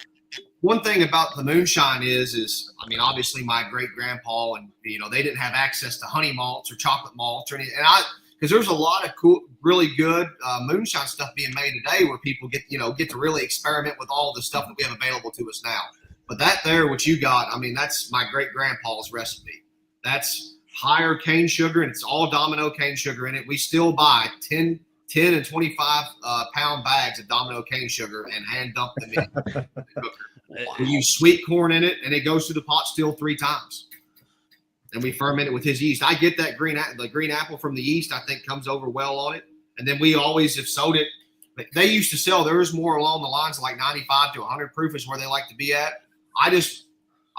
one thing about the moonshine is, I mean, obviously my great grandpa and, you know, they didn't have access to honey malts or chocolate malts or anything. And because there's a lot of cool, really good moonshine stuff being made today where people get to really experiment with all the stuff that we have available to us now. But that there, what you got, I mean, that's my great-grandpa's recipe. That's higher cane sugar, and it's all Domino cane sugar in it. We still buy 10 and 25-pound bags of Domino cane sugar and hand dump them in. We use sweet corn in it, and it goes through the pot still 3 times. And we ferment it with his yeast. I get that green apple from the yeast, I think, comes over well on it. And then we always have sold it. They used to sell theirs more along the lines of like 95 to 100 proof is where they like to be at. I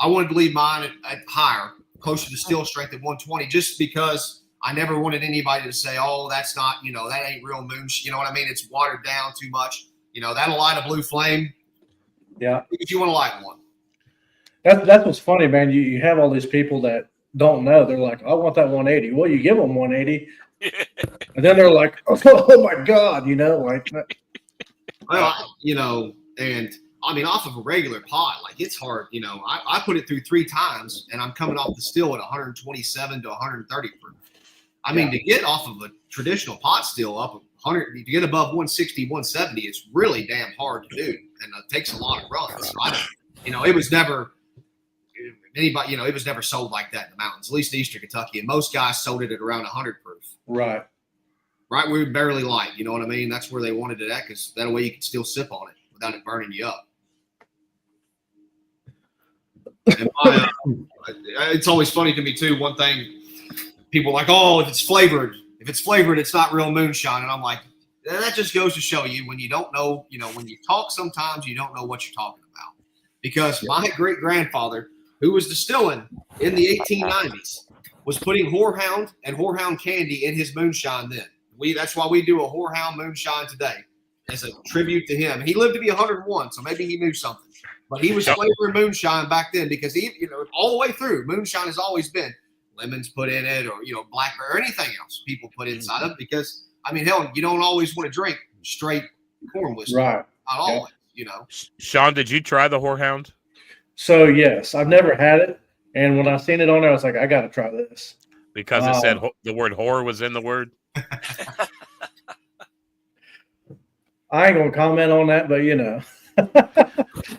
wanted to leave mine at higher, closer to the still strength at 120, just because I never wanted anybody to say, oh, that's not, you know, that ain't real moonshine. You know what I mean? It's watered down too much. You know, that'll light a blue flame. Yeah. If you want to light one. That's what's funny, man. You have all these people that don't know. They're like, I want that 180. Well, you give them 180. And then they're like, oh my God, you know, like. Well, you know, and I mean, off of a regular pot, like it's hard. You know, I put it through 3 times and I'm coming off the still at 127 to 130 proof. I mean, to get off of a traditional pot still up 100, to get above 160, 170, it's really damn hard to do. And it takes a lot of runs. So you know, it was never anybody, you know, it was never sold like that in the mountains, at least in Eastern Kentucky. And most guys sold it at around 100 proof. Right. Right. We were barely light. You know what I mean? That's where they wanted it at, because that way you could still sip on it without it burning you up. And it's always funny to me too. One thing, people are like, oh, if it's flavored, it's not real moonshine. And I'm like, that just goes to show you when you don't know, you know, when you talk, sometimes you don't know what you're talking about. Because my great grandfather, who was distilling in the 1890s, was putting horehound and horehound candy in his moonshine then. That's why we do a horehound moonshine today as a tribute to him. And he lived to be 101, so maybe he knew something. But he was flavoring moonshine back then, because he, you know, all the way through, moonshine has always been lemons put in it, or, you know, blackberry or anything else people put inside of it. Because, I mean, hell, you don't always want to drink straight corn whiskey. Right. Not always, you know. Sean, did you try the horehound? So, yes, I've never had it. And when I seen it on there, I was like, I got to try this. Because it said the word whore was in the word? I ain't going to comment on that, but, you know.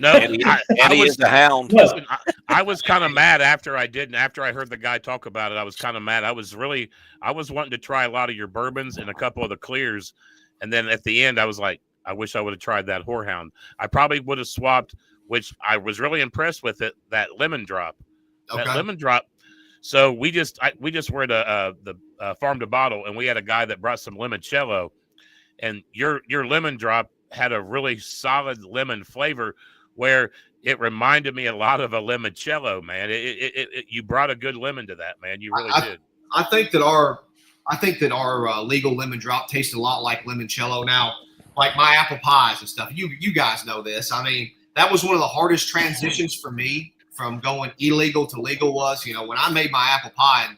No, I was the hound. Listen, I was kind of mad after I heard the guy talk about it. I was kind of mad. I was wanting to try a lot of your bourbons and a couple of the clears, and then at the end I was like, I wish I would have tried that horehound. I probably would have swapped, which I was really impressed with it, that lemon drop. Okay. That lemon drop. So we just were at the farm to bottle, and we had a guy that brought some limoncello, and your lemon drop had a really solid lemon flavor where it reminded me a lot of a limoncello, man. You brought a good lemon to that, man. You really did. I think that our legal lemon drop tastes a lot like limoncello now, like my apple pies and stuff. You guys know this. I mean, that was one of the hardest transitions for me from going illegal to legal was, when I made my apple pie, and,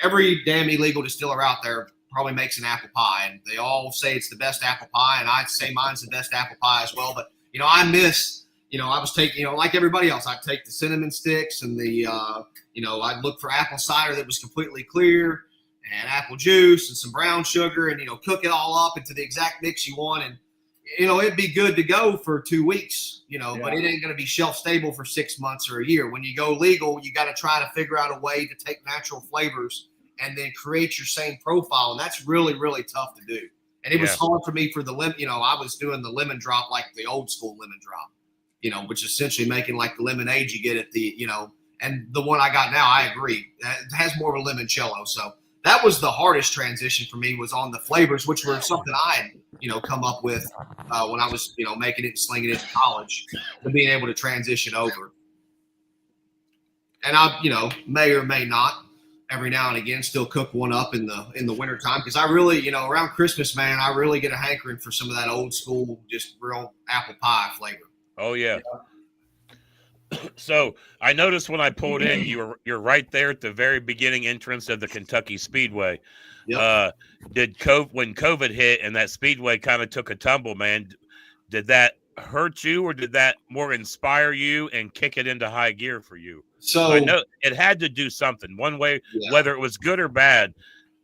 every damn illegal distiller out there probably makes an apple pie, and they all say it's the best apple pie, and I'd say mine's the best apple pie as well. But, I miss, I was taking, like everybody else, I'd take the cinnamon sticks and the, I'd look for apple cider that was completely clear and apple juice and some brown sugar and, cook it all up into the exact mix you want. And, it'd be good to go for 2 weeks, but it ain't going to be shelf stable for 6 months or a year. When you go legal, you got to try to figure out a way to take natural flavors and then create your same profile. And that's really, really tough to do. And it was hard for me for the lemon. I was doing the lemon drop, like the old school lemon drop, which is essentially making like the lemonade you get at the, and the one I got now, I agree. It has more of a limoncello. So that was the hardest transition for me, was on the flavors, which were something I had, come up with when I was, making it and slinging it in college, to being able to transition over. And I, may or may not every now and again still cook one up in the wintertime, because I really, around Christmas, man, I really get a hankering for some of that old school, just real apple pie flavor. Oh, yeah. So I noticed when I pulled in, you're right there at the very beginning entrance of the Kentucky Speedway. Yep. When COVID hit and that Speedway kind of took a tumble, man, did that hurt you, or did that more inspire you and kick it into high gear for you? So I know it had to do something one way, whether it was good or bad,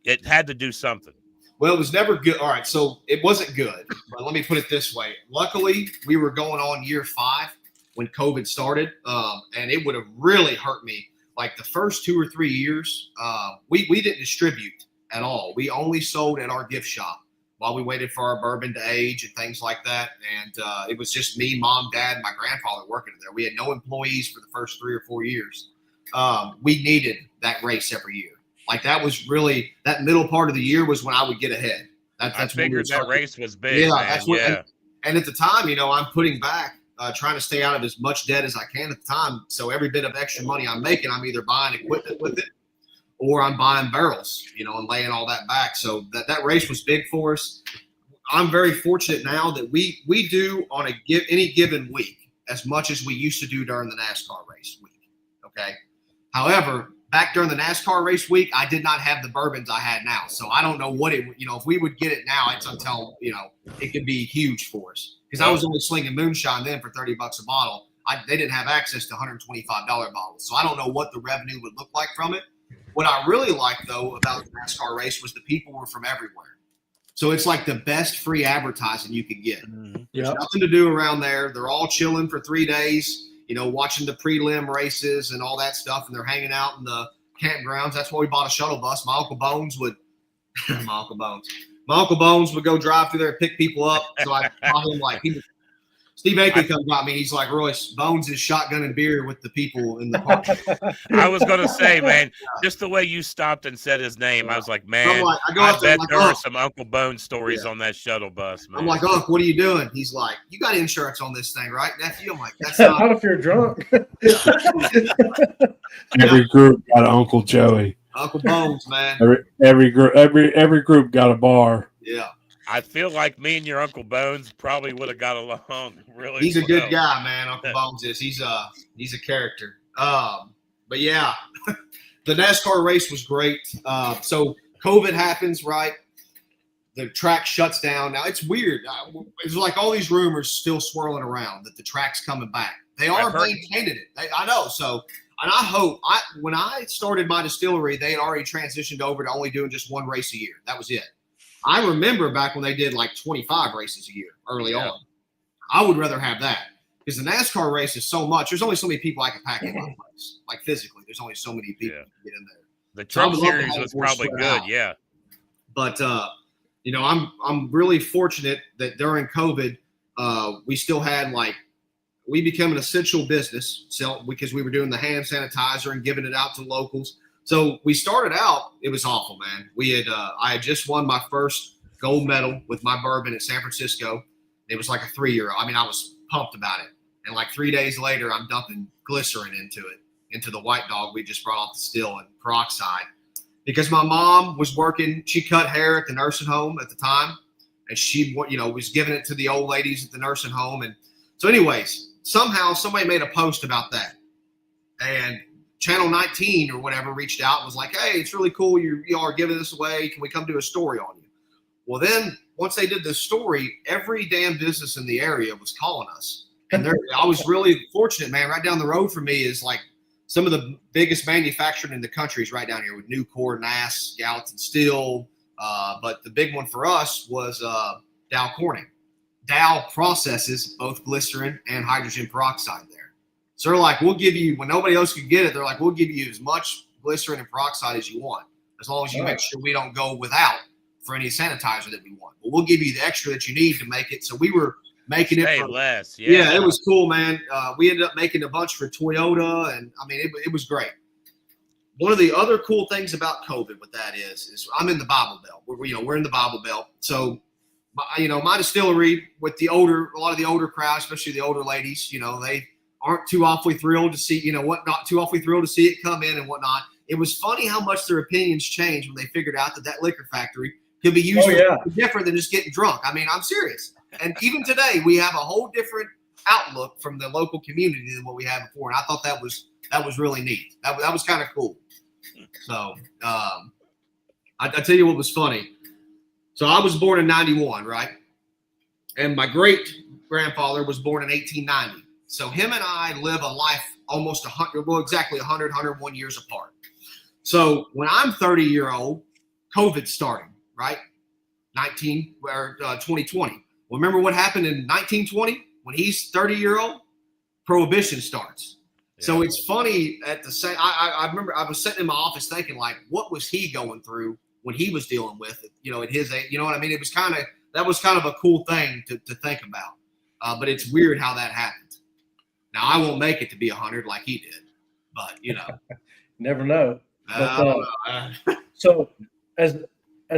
it had to do something. Well, it was never good. All right. So it wasn't good, but let me put it this way. Luckily, we were going on year 5 when COVID started, and it would have really hurt me. Like the first 2 or 3 years, we didn't distribute at all. We only sold at our gift shop while we waited for our bourbon to age and things like that. And it was just me, mom, dad, and my grandfather working there. We had no employees for the first 3 or 4 years. We needed that race every year. Like that was really, that middle part of the year was when I would get ahead. That's I figured that race was big. Yeah, man. that's what. And at the time, I'm putting back. Trying to stay out of as much debt as I can at the time. So every bit of extra money I'm making, I'm either buying equipment with it, or I'm buying barrels, and laying all that back. So that race was big for us. I'm very fortunate now that we do on any given week as much as we used to do during the NASCAR race week. Okay. However, back during the NASCAR race week, I did not have the bourbons I had now. So I don't know what it, if we would get it now, it's until, it could be huge for us. Because I was only slinging moonshine then for $30 a bottle. They didn't have access to $125 bottles. So I don't know what the revenue would look like from it. What I really liked, though, about the NASCAR race was the people were from everywhere. So it's like the best free advertising you could get. Mm-hmm. There's nothing to do around there. They're all chilling for 3 days, watching the prelim races and all that stuff. And they're hanging out in the campgrounds. That's why we bought a shuttle bus. My Uncle Bones would go drive through there and pick people up. So I taught him, Steve Akeley comes got me. He's like, Royce, Bones is shotgunning beer with the people in the park. I was going to say, man, just the way you stopped and said his name, I was like, man, I bet there were some Uncle Bones stories on that shuttle bus, man. I'm like, Uncle, what are you doing? He's like, you got insurance on this thing, right, nephew? I'm like, that's not. Not if you're drunk. Every group got an Uncle Joey. Uncle Bones, man. Every group got a bar. Yeah. I feel like me and your Uncle Bones probably would have got along really. He's a good guy, man. Uncle Bones is. He's a character. But yeah, the NASCAR race was great. So COVID happens, right? The track shuts down. Now it's weird. It's like all these rumors still swirling around that the track's coming back. They are maintaining it. I know. So, and I hope when I started my distillery, they had already transitioned over to only doing just one race a year. That was it. I remember back when they did like 25 races a year early on. I would rather have that, because the NASCAR race is so much. There's only so many people I can pack in my place. Like physically, there's only so many people to get in there. The truck series was probably good, yeah. But I'm really fortunate that during COVID, we still had we became an essential business, because we were doing the hand sanitizer and giving it out to locals. So we started out, it was awful, man. I had just won my first gold medal with my bourbon at San Francisco. It was like a 3-year. I mean, I was pumped about it. And like 3 days later, I'm dumping glycerin into the White Dog we just brought off the still, and peroxide. Because my mom was working, she cut hair at the nursing home at the time. And she, was giving it to the old ladies at the nursing home. And so anyways, somehow somebody made a post about that. And Channel 19 or whatever reached out and was like, hey, it's really cool. You are giving this away. Can we come do a story on you? Well, then once they did this story, every damn business in the area was calling us. And I was really fortunate, man. Right down the road from me is like some of the biggest manufacturing in the country is right down here with Nucor, Nass, Gallatin Steel. But the big one for us was Dow Corning. Dow processes both glycerin and hydrogen peroxide there. So they're like, we'll give you, when nobody else could get it, they're like, we'll give you as much glycerin and peroxide as you want, as long as you make sure we don't go without for any sanitizer that we want. But we'll give you the extra that you need to make it. So we were making it for less. Yeah, it was cool, man. We ended up making a bunch for Toyota, and I mean, it was great. One of the other cool things about COVID with that is I'm in the Bible Belt. We're in the Bible Belt. So, my distillery with a lot of the older crowd, especially the older ladies, they aren't too awfully thrilled to see, not too awfully thrilled to see it come in and whatnot. It was funny how much their opinions changed when they figured out that liquor factory could be used different than just getting drunk. I mean, I'm serious. And even today, we have a whole different outlook from the local community than what we had before. And I thought that was really neat. That was kind of cool. So I tell you what was funny. So I was born in 91, right? And my great grandfather was born in 1890. So him and I live a life almost 101 years apart. So when I'm 30-year-old, COVID's starting, right? 2020. Well, remember what happened in 1920 when he's 30-year-old? Prohibition starts. Yeah. So it's funny at the same. I remember I was sitting in my office thinking, like, what was he going through when he was dealing with it? At his age, you know what I mean? It was that was kind of a cool thing to think about. But it's weird how that happened. Now I won't make it to be 100 like he did, but never know. But, so as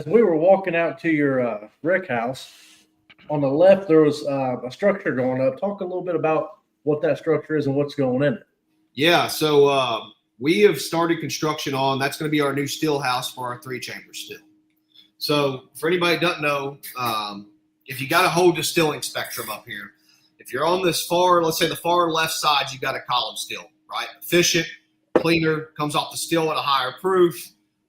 we were walking out to your brick house, on the left there was a structure going up. Talk a little bit about what that structure is and what's going in it. Yeah, so we have started construction on. That's going to be our new still house for our 3-chamber still. So for anybody who doesn't know, if you got a whole distilling spectrum up here, if you're on this let's say the far left side, you got a column still, right? Efficient, cleaner, comes off the still at a higher proof.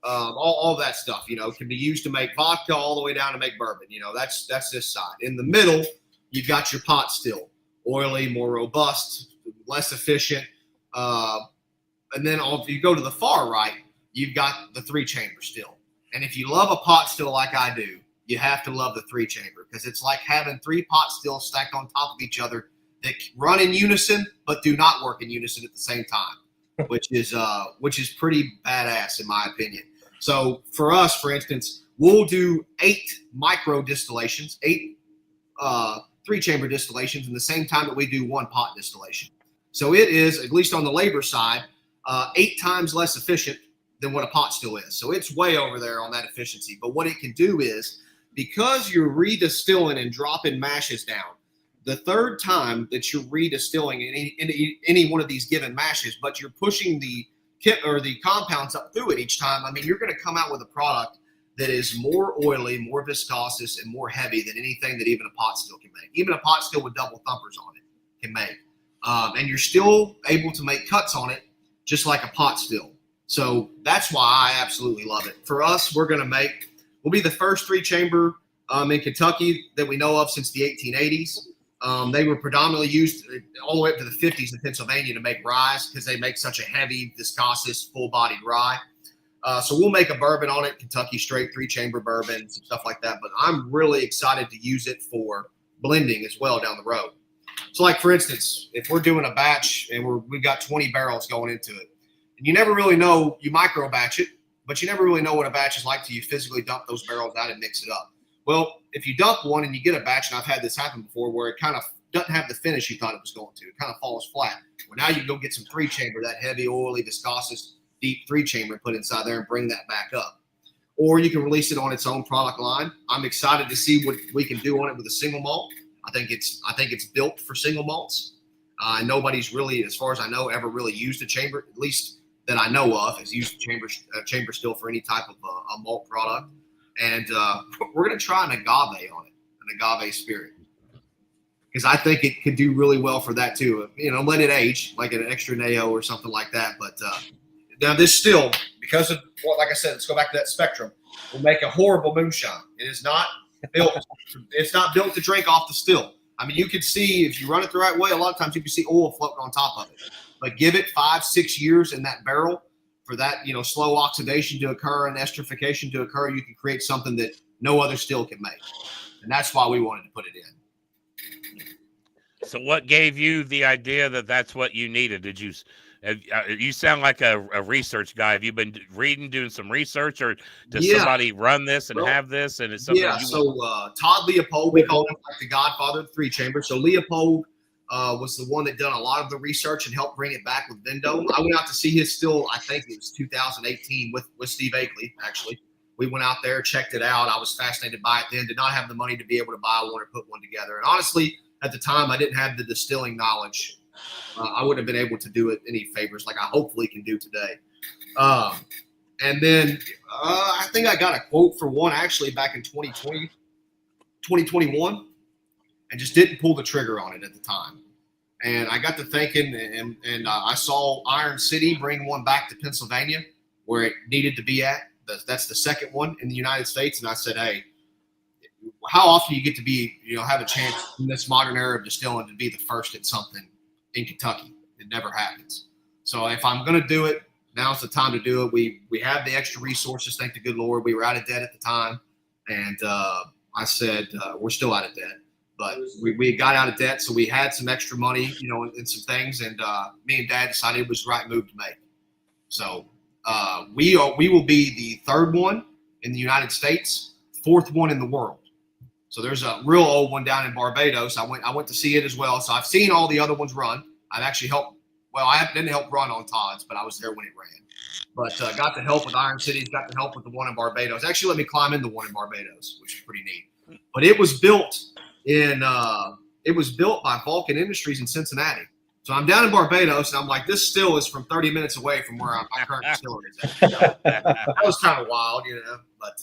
All that stuff, can be used to make vodka all the way down to make bourbon. That's this side. In the middle, you've got your pot still, oily, more robust, less efficient. And then if you go to the far right, you've got the 3-chamber still. And if you love a pot still like I do, you have to love the 3-chamber because it's like having 3 pot stills stacked on top of each other that run in unison but do not work in unison at the same time, which is pretty badass in my opinion. So for us, for instance, we'll do 8 micro distillations, 8 3-chamber distillations in the same time that we do 1 pot distillation. So it is, at least on the labor side, 8 times less efficient than what a pot still is. So it's way over there on that efficiency. But what it can do is, because you're redistilling and dropping mashes down, the third time that you're redistilling any one of these given mashes, but you're pushing the kit or the compounds up through it each time, I mean, you're going to come out with a product that is more oily, more viscous, and more heavy than anything that even a pot still can make. Even a pot still with double thumpers on it can make. And you're still able to make cuts on it just like a pot still. So that's why I absolutely love it. For us, we'll be the first 3-chamber in Kentucky that we know of since the 1880s. They were predominantly used all the way up to the 50s in Pennsylvania to make rye because they make such a heavy, viscous, full-bodied rye. So we'll make a bourbon on it, Kentucky straight 3-chamber bourbon and stuff like that. But I'm really excited to use it for blending as well down the road. So like, for instance, if we're doing a batch and we've got 20 barrels going into it, and you never really know, you micro batch it, but you never really know what a batch is like till you physically dump those barrels out and mix it up. Well, if you dump one and you get a batch, and I've had this happen before, where it kind of doesn't have the finish you thought it was going to, it kind of falls flat. Well, now you can go get some 3-chamber, that heavy, oily, viscous, deep 3-chamber, and put inside there and bring that back up. Or you can release it on its own product line. I'm excited to see what we can do on it with a single malt. I think it's built for single malts. Nobody's really, as far as I know, ever really used a chamber, at least that I know of, has used a chamber still for any type of a malt product. And we're going to try an agave on it, an agave spirit. because I think it could do really well for that too. Let it age like an extra Neo or something like that. But now this still, because of like I said, let's go back to that spectrum, will make a horrible moonshine. It is not built. It's not built to drink off the still. I mean, you can see if you run it the right way, a lot of times you can see oil floating on top of it. But give it 5-6 years in that barrel for that, slow oxidation to occur and esterification to occur. You can create something that no other still can make. And that's why we wanted to put it in. So what gave you the idea that that's what you needed? Did you sound like a research guy. Have you been reading, doing some research, or does somebody run this and have this? And it's something Todd Leopold, we call him like the godfather of the three chamber. So Leopold was the one that done a lot of the research and helped bring it back with Vendo. I went out to see his still, I think it was 2018 with Steve Akeley, actually. We went out there, checked it out. I was fascinated by it then, did not have the money to be able to buy one or put one together. And honestly, at the time, I didn't have the distilling knowledge. I wouldn't have been able to do it any favors like I hopefully can do today. And then I think I got a quote for one actually back in 2021 and just didn't pull the trigger on it at the time. And I got to thinking and I saw Iron City bring one back to Pennsylvania where it needed to be at. That's the second one in the United States. And I said, hey, how often do you get to be, have a chance in this modern era of distilling to be the first at something in Kentucky? It never happens. So if I'm going to do it, now's the time to do it. We have the extra resources. Thank the good Lord. We were out of debt at the time. And I said, we're still out of debt, but we got out of debt. So we had some extra money, and some things. And me and Dad decided it was the right move to make. So we will be the third one in the United States, fourth one in the world. So there's a real old one down in Barbados. I went to see it as well. So I've seen all the other ones run. I've actually helped. Well, I didn't help run on Todd's, but I was there when it ran. But got to help with Iron Cities, got to help with the one in Barbados. Actually, let me climb in the one in Barbados, which is pretty neat. But it was built by Vulcan Industries in Cincinnati. So I'm down in Barbados, and I'm like, this still is from 30 minutes away from where my current distillery is at. That was kind of wild, But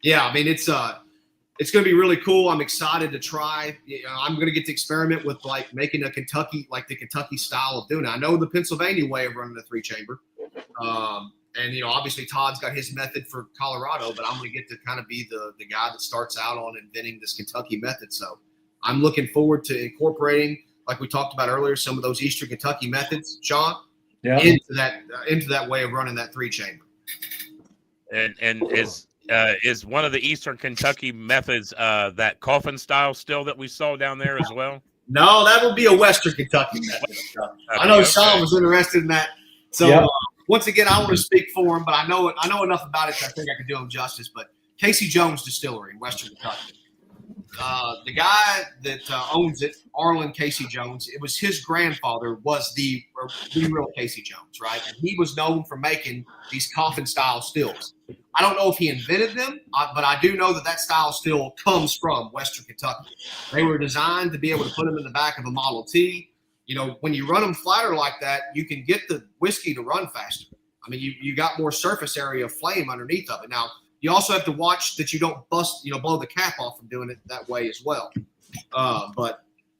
yeah, I mean, it's going to be really cool. I'm excited to try. I'm going to get to experiment with like making a Kentucky, like the Kentucky style of doing it. I know the Pennsylvania way of running a three chamber. And, obviously Todd's got his method for Colorado, but I'm going to get to kind of be the guy that starts out on inventing this Kentucky method. So I'm looking forward to incorporating, like we talked about earlier, some of those Eastern Kentucky methods, Sean, into that way of running that three chamber. And is one of the Eastern Kentucky methods that coffin style still that we saw down there as well? No, that would be a Western Kentucky method. I know Sean was interested in that. So once again, I want to speak for him, but I know enough about it that I think I can do him justice. But Casey Jones Distillery in Western Kentucky. The guy that owns it, Arlen Casey Jones, it was his grandfather was the real Casey Jones, right? And he was known for making these coffin-style stills. I don't know if he invented them, but I do know that style still comes from Western Kentucky. They were designed to be able to put them in the back of a Model T. When you run them flatter like that, you can get the whiskey to run faster. I mean, you got more surface area of flame underneath of it. Now, you also have to watch that you don't blow the cap off from doing it that way as well. But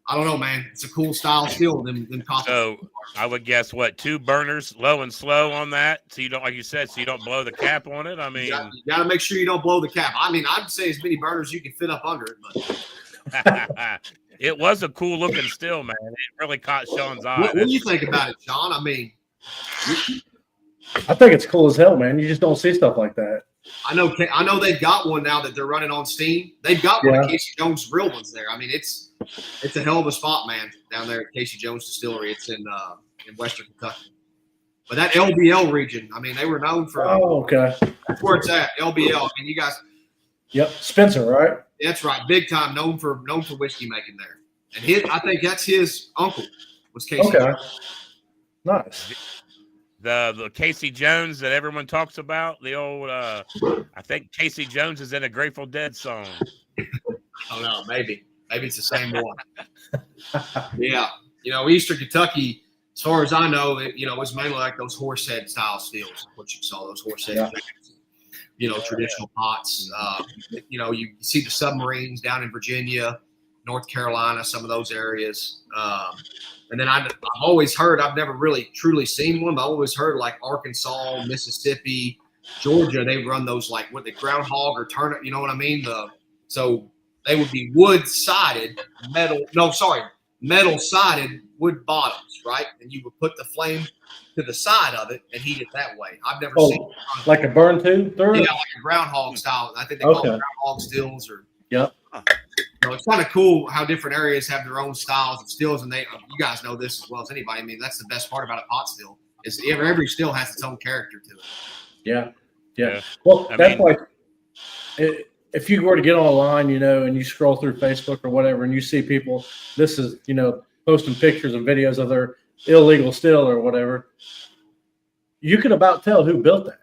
I don't know, man. It's a cool style still. Them coffee. So I would guess 2 burners, low and slow on that. So you don't, like you said, so you don't blow the cap on it. I mean, you got to make sure you don't blow the cap. I mean, I'd say as many burners you can fit up under it. But it was a cool looking still, man. It really caught Sean's eye. What do you think about it, Sean? I mean, I think it's cool as hell, man. You just don't see stuff like that. I know they've got one now that they're running on steam. They've got one of Casey Jones' real ones there. I mean, it's a hell of a spot, man, down there at Casey Jones Distillery. It's in Western Kentucky. But that LBL region, I mean, they were known for. Oh, okay. That's where it's at. LBL. I mean, you guys. Yep, Spencer, right? That's right, big time. Known for whiskey making there, and I think that's his uncle was Casey. Okay. Jones. Nice. The Casey Jones that everyone talks about, the old I think Casey Jones is in a Grateful Dead song. Oh no, maybe it's the same one. Yeah, Eastern Kentucky, as far as I know, it was mainly like those horse head style stills. What you saw, those horse head, traditional pots. You see the submarines down in Virginia, North Carolina, some of those areas. And then I've always heard, I've never really truly seen one, but I've always heard like Arkansas, Mississippi, Georgia, they run those like what the groundhog or turnip, you know what I mean? So they would be wood-sided, metal-sided wood bottoms, right? And you would put the flame to the side of it and heat it that way. I've never seen like a burn tube through it? Yeah, like a groundhog style. I think they call it groundhog stills or yep. So it's kind of cool how different areas have their own styles of stills, and you guys know this as well as anybody. I mean, that's the best part about a pot still is every still has its own character to it. Yeah. Well, that's like if you were to get online, and you scroll through Facebook or whatever, and you see people, this is posting pictures and videos of their illegal still or whatever, you can about tell who built that.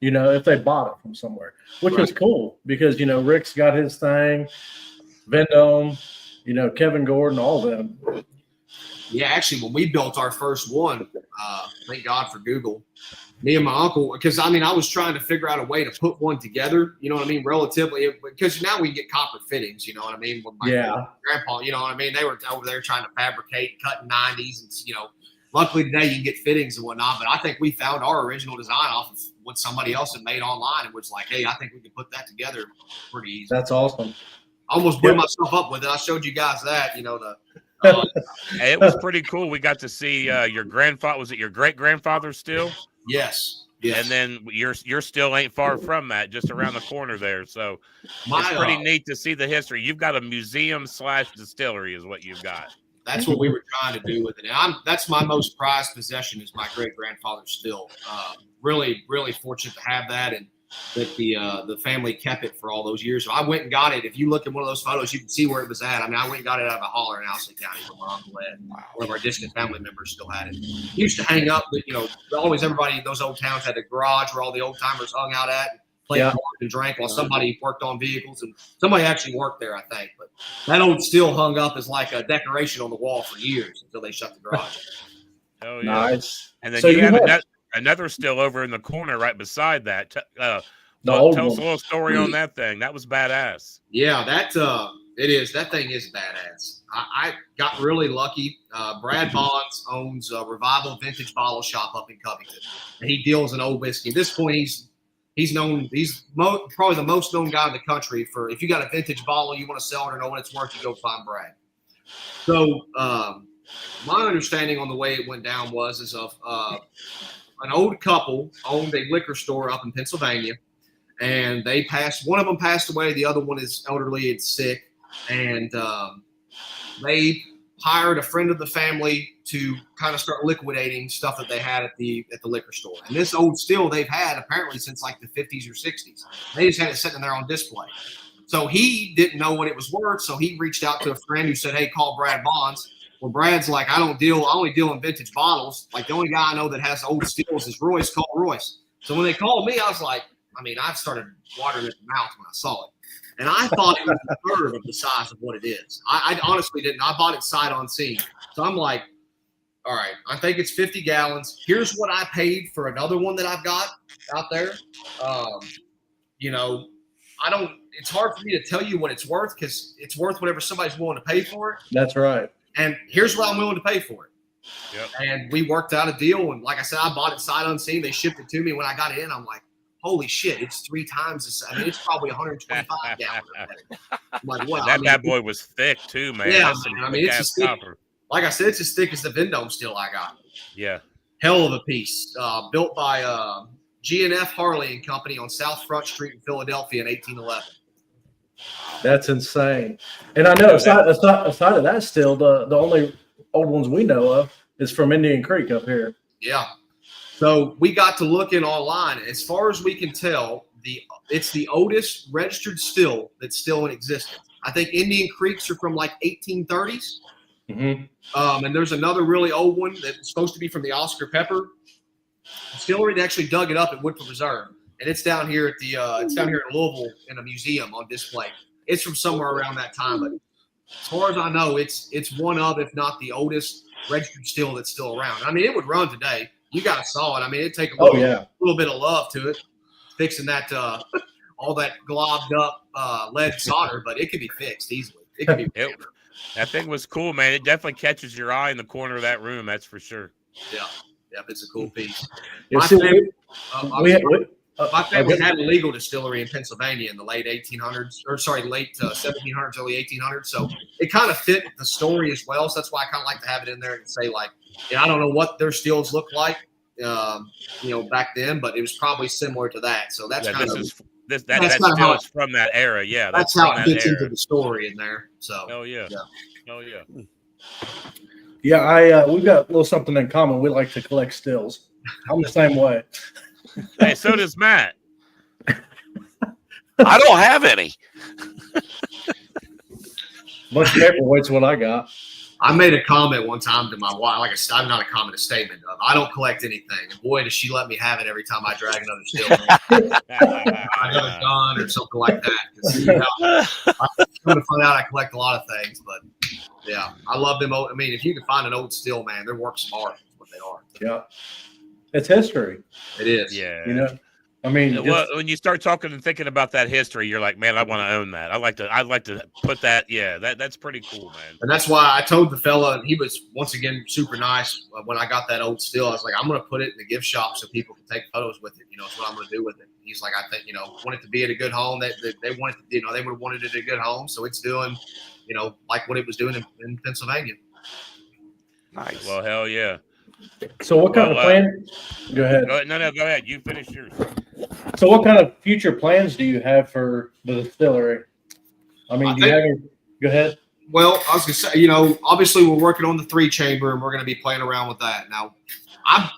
If they bought it from somewhere, which is cool because, Rick's got his thing, Vendome, Kevin Gordon, all of them. Yeah, actually, when we built our first one, thank God for Google, me and my uncle, because, I was trying to figure out a way to put one together, relatively, because now we get copper fittings, With my grandpa, they were over there trying to fabricate, cutting 90s, and, luckily today you can get fittings and whatnot, but I think we found our original design off of what somebody else had made online and was like, hey, I think we can put that together pretty easy. That's awesome. I almost blew myself up with it. I showed you guys that, Hey, it was pretty cool. We got to see your grandfather. Was it your great grandfather still? Yes. And then your still ain't far from that, just around the corner there. So it's pretty neat to see the history. You've got a museum/distillery, is what you've got. That's what we were trying to do with it. And that's my most prized possession is my great grandfather's still. Really, really fortunate to have that, and that the family kept it for all those years. So I went and got it. If you look at one of those photos, you can see where it was at. I went and got it out of a holler in Alston County where my uncle had. One of our distant family members still had it. He used to hang up, always everybody in those old towns had a garage where all the old timers hung out at. Played and drank while somebody worked on vehicles, and somebody actually worked there, I think. But that old still hung up as like a decoration on the wall for years until they shut the garage. Oh yeah, nice. And then you have another still over in the corner right beside that. Tell us a little story on that thing. That was badass. Yeah, it is. That thing is badass. I got really lucky. Brad Bonds owns a Revival Vintage Bottle Shop up in Covington, and he deals in old whiskey. At this point, He's probably the most known guy in the country for if you got a vintage bottle, you want to sell it or know what it's worth, you go find Brad. So my understanding on the way it went down was an old couple owned a liquor store up in Pennsylvania, and one of them passed away, the other one is elderly and sick, and they hired a friend of the family to kind of start liquidating stuff that they had at the liquor store. And this old still they've had apparently since like the 50s or 60s. They just had it sitting there on display. So he didn't know what it was worth. So he reached out to a friend who said, hey, call Brad Bonds. Well, Brad's like, I only deal in vintage bottles. Like the only guy I know that has old stills is Royce. Call Royce. So when they called me, I was like, I started watering at the mouth when I saw it. And I thought it was a third of the size of what it is. I honestly didn't. I bought it sight unseen. So I'm like, all right, I think it's 50 gallons. Here's what I paid for another one that I've got out there. It's hard for me to tell you what it's worth because it's worth whatever somebody's willing to pay for it. That's right. And here's what I'm willing to pay for it. Yep. And we worked out a deal. And like I said, I bought it sight unseen. They shipped it to me. When I got it in, I'm like, holy shit, it's 3 times this. It's probably 125 gallons. I'm like, what? That bad boy was thick too, man. Yeah, man. it's as thick. Like I said, it's as thick as the Vendome still I got. Yeah. Hell of a piece. Built by G&F Harley and Company on South Front Street in Philadelphia in 1811. That's insane. And I know aside of that still, the only old ones we know of is from Indian Creek up here. Yeah. So we got to looking online. As far as we can tell, it's the oldest registered still that's still in existence. I think Indian Creeks are from like 1830s. Mm-hmm. And there's another really old one that's supposed to be from the Oscar Pepper Distillery. They actually dug it up at Woodford Reserve, and it's down here at it's down here in Louisville in a museum on display. It's from somewhere around that time, but as far as I know, it's one of, if not the oldest registered still that's still around. It would run today. You guys saw it. It'd take a little bit of love to it, fixing that all that globbed up lead solder, but it could be fixed easily. It could be. That thing was cool, man. It definitely catches your eye in the corner of that room. That's for sure. Yeah, it's a cool piece. My family had a legal distillery in Pennsylvania in the late 1800s, late 1700s, early 1800s. So it kind of fit the story as well. So that's why I kind of like to have it in there and say, like, I don't know what their stills look like, back then, but it was probably similar to that. So that's kind of that still is from that era. Yeah, that's how it fits into the story in there. So, oh yeah. Yeah, we've got a little something in common. We like to collect stills. I'm the same way. Hey, so does Matt. I don't have any. Bunch of paperweight's what I got. I made a comment one time to my wife. I'm not a comment, a statement of I don't collect anything. And boy, does she let me have it every time I drag another still. Another gun or something like that. I'm going to find out I collect a lot of things, but yeah, I love them. I mean, if you can find an old still, man, they're works of art. That's what they are. Yeah. It's history. It is. Yeah. I mean, well, when you start talking and thinking about that history, you're like, man, I want to own that. I'd like to put that. Yeah, that's pretty cool, man. And that's why I told the fella, and he was once again super nice. When I got that old still, I was like, I'm going to put it in the gift shop so people can take photos with it. It's what I'm going to do with it. He's like, I think, want it to be at a good home. They wanted, they would have wanted it at a good home. So it's doing, like what it was doing in Pennsylvania. Nice. Well, hell yeah. So what kind of plan? Go ahead. Go ahead. You finish yours. So what kind of future plans do you have for the distillery? I mean, go ahead. Well, I was going to say, obviously we're working on the 3-chamber and we're going to be playing around with that. Now, I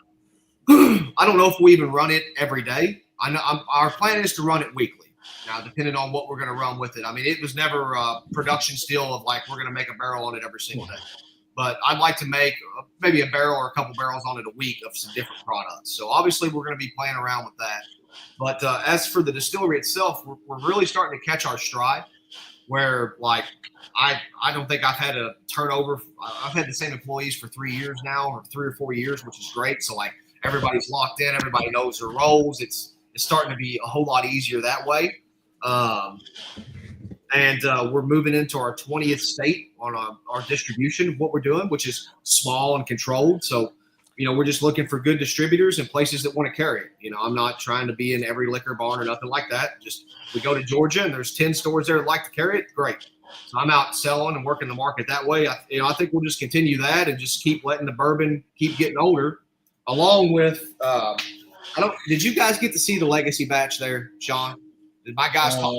don't know if we even run it every day. I know our plan is to run it weekly. Now, depending on what we're going to run with it. I mean, it was never a production still of like, we're going to make a barrel on it every single day. But I'd like to make maybe a barrel or a couple barrels on it a week of some different products. So obviously we're going to be playing around with that. But as for the distillery itself, we're really starting to catch our stride where like I don't think I've had a turnover. I've had the same employees for 3 years now or 3 or 4 years, which is great. So like everybody's locked in. Everybody knows their roles. It's starting to be a whole lot easier that way. And we're moving into our 20th state on our distribution of what we're doing, which is small and controlled. So, we're just looking for good distributors and places that want to carry it. I'm not trying to be in every liquor barn or nothing like that. Just we go to Georgia and there's 10 stores there that like to carry it. Great. So I'm out selling and working the market that way. I think we'll just continue that and just keep letting the bourbon keep getting older. Along with, did you guys get to see the legacy batch there, Sean? Did my guys talk?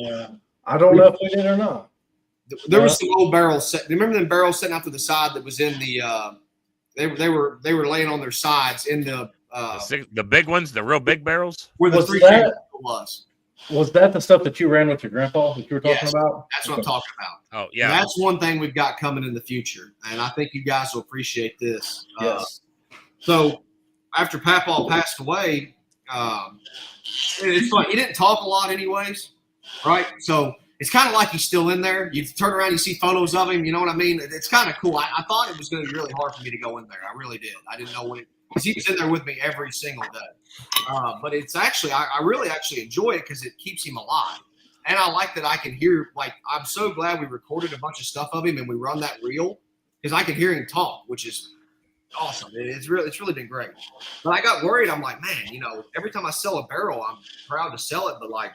I don't know if we did or not. There was some old barrels. Remember them barrels sitting out to the side that was in the. They were laying on their sides in the big ones, the real big barrels. Where the 3-chamber was. Was that the stuff that you ran with your grandpa that you were talking about? That's what I'm talking about. Oh yeah, and that's one thing we've got coming in the future, and I think you guys will appreciate this. Yes. So after Papaw passed away, it's funny. He didn't talk a lot, anyways. Right, so it's kind of like he's still in there. You turn around, you see photos of him. You know what I mean? It's kind of cool. I thought it was going to be really hard for me to go in there. I really did. I didn't know because he was in there with me every single day. But it's actually, I really actually enjoy it because it keeps him alive. And I like that I can hear, like, I'm so glad we recorded a bunch of stuff of him and we run that reel because I can hear him talk, which is awesome. It's really been great. But I got worried. I'm like, man, every time I sell a barrel, I'm proud to sell it, but like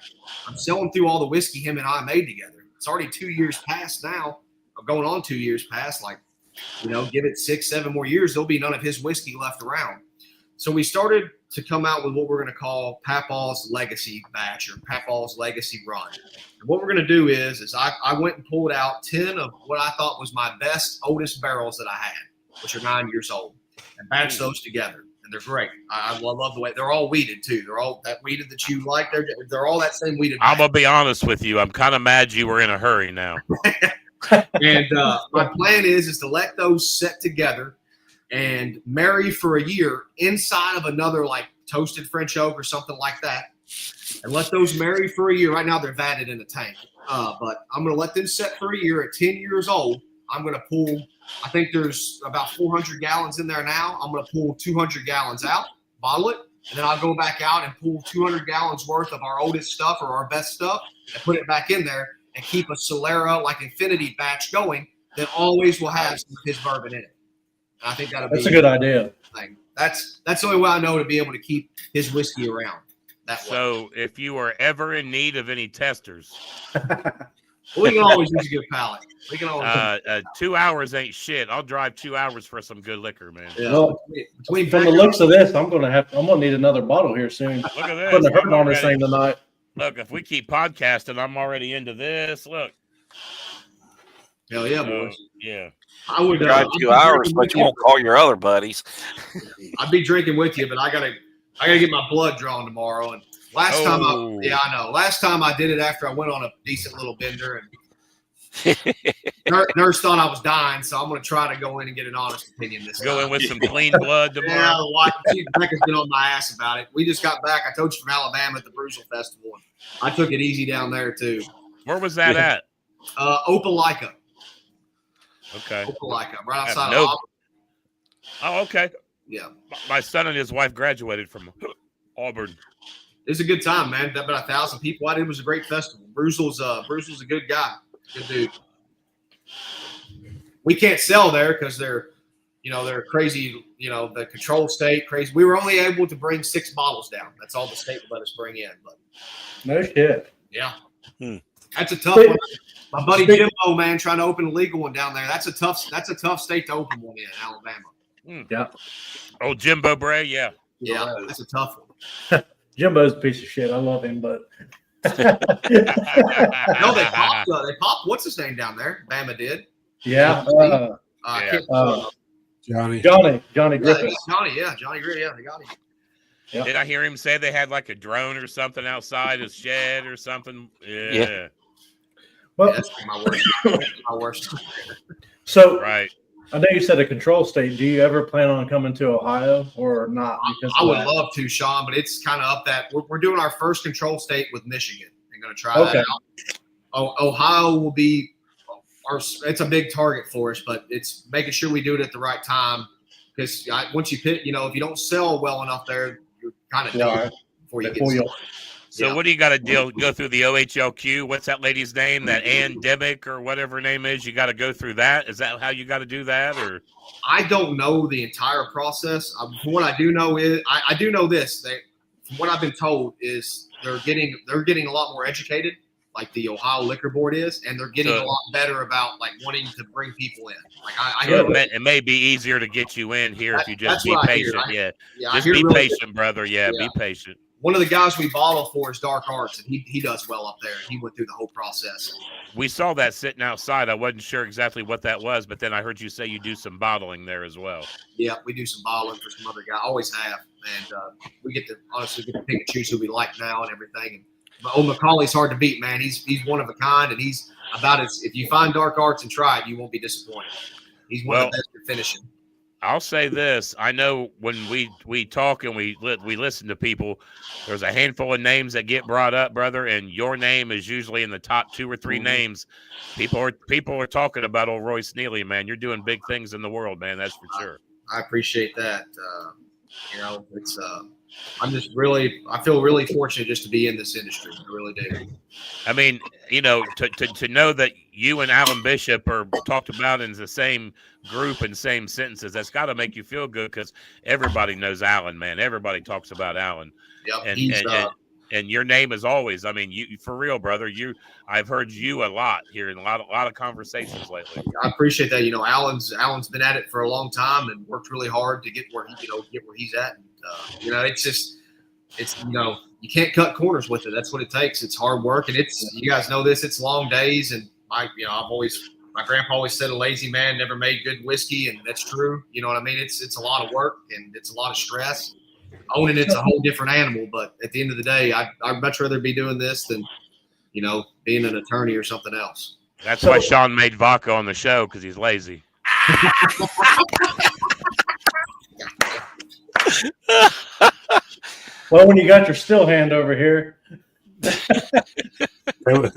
I'm selling through all the whiskey him and I made together. It's already 2 years past now, or going on 2 years past. Like, give it 6-7 more years, there'll be none of his whiskey left around. So we started to come out with what we're going to call Papaw's Legacy Batch or Papaw's Legacy Run. And what we're going to do is I went and pulled out 10 of what I thought was my best, oldest barrels that I had, which are 9 years old, and batch those together. And they're great. I love the way they're all weeded too. They're all that weeded that you like. They're all that same weeded. I'm going to be honest with you. I'm kind of mad you were in a hurry now. And my plan is to let those set together and marry for a year inside of another like toasted French oak or something like that. And let those marry for a year. Right now they're vatted in a tank. But I'm going to let them set for a year at 10 years old. I'm going to pull, I think there's about 400 gallons in there now. I'm going to pull 200 gallons out, bottle it, and then I'll go back out and pull 200 gallons worth of our oldest stuff or our best stuff and put it back in there and keep a Solera like Infinity batch going that always will have some of his bourbon in it. And I think that's a good idea. Thing. That's the only way I know to be able to keep his whiskey around. So if you are ever in need of any testers, we can always use a good palate. We can always 2 hours ain't shit. I'll drive 2 hours for some good liquor, man. Yeah. Well, from the looks of this, I'm gonna need another bottle here soon. Look at this. Putting a hurting on this thing tonight. Look, if we keep podcasting, I'm already into this. Look. Hell yeah, boys. Yeah. I would drive 2 hours, but you won't call your other buddies. I'd be drinking with you, but I gotta get my blood drawn tomorrow. And last time I did it after I went on a decent little bender, and nurse thought I was dying, so I'm gonna try to go in and get an honest opinion this time. Go in with some clean blood tomorrow. Yeah, Becca's been on my ass about it. We just got back. I told you from Alabama at the Bruzel Festival. I took it easy down there too. Where was that at? Opelika. Okay. Opelika, right outside of Auburn. Oh, okay. Yeah. My son and his wife graduated from Auburn. It's a good time, man. About 1,000 people. It was a great festival. Bruzel's a good guy, good dude. We can't sell there because they're crazy. The control state crazy. We were only able to bring 6 bottles down. That's all the state would let us bring in. But no shit. Yeah, that's a tough one. My buddy Jimbo, man, trying to open a legal one down there. That's a tough state to open one in Alabama. Yeah. Oh, Jimbo Bray, yeah. Yeah, that's a tough one. Jimbo's a piece of shit. I love him, but no, they popped. What's his name down there? Bama did. Yeah. Johnny Griffith. Johnny Griffith. Yeah, they got him. Yeah. Did I hear him say they had like a drone or something outside his shed or something? Yeah. Well, that's my worst. So, right. I know you said a control state. Do you ever plan on coming to Ohio or not? I would love to, Sean, but it's kind of up that we're doing our first control state with Michigan. I'm going to try that out. Ohio will be it's a big target for us, but it's making sure we do it at the right time because once you pit, if you don't sell well enough there, you're kind of done before you get started. So what do you got to go through the OHLQ? What's that lady's name? That Ann Demick or whatever her name is? You got to go through that? Is that how you got to do that? Or I don't know the entire process. What I do know is I do know this. From what I've been told is they're getting a lot more educated, like the Ohio Liquor Board is, and they're getting a lot better about like wanting to bring people in. Like I hear it may be easier to get you in here if you just be patient. Just be really patient, brother. Yeah, be patient. One of the guys we bottle for is Dark Arts, and he does well up there. He went through the whole process. We saw that sitting outside. I wasn't sure exactly what that was, but then I heard you say you do some bottling there as well. Yeah, we do some bottling for some other guys. Always have, and we get to pick and choose who we like now and everything. And Macaulay's hard to beat, man. He's one of a kind, and he's if you find Dark Arts and try it, you won't be disappointed. He's one of the best at finishing. I'll say this. I know when we talk and we listen to people, there's a handful of names that get brought up, brother, and your name is usually in the top 2 or 3 names. People are talking about old Royce Neely, man. You're doing big things in the world, man. That's for sure. I appreciate that. It's I feel really fortunate just to be in this industry. I really do. I mean, to know that you and Alan Bishop are talked about in the same group and same sentences, that's got to make you feel good because everybody knows Alan, man. Everybody talks about Alan. Yep, and your name is always. I mean, you for real, brother. I've heard you a lot here in a lot of conversations lately. I appreciate that. Alan's been at it for a long time and worked really hard to get where he's at. And, you can't cut corners with it. That's what it takes. It's hard work, and you guys know this. It's long days, and my grandpa always said a lazy man never made good whiskey, and that's true. You know what I mean? It's a lot of work and it's a lot of stress. Owning it's a whole different animal, but at the end of the day, I'd much rather be doing this than, being an attorney or something else. That's why Sean made vodka on the show, because he's lazy. Well, when you got your still hand over here. But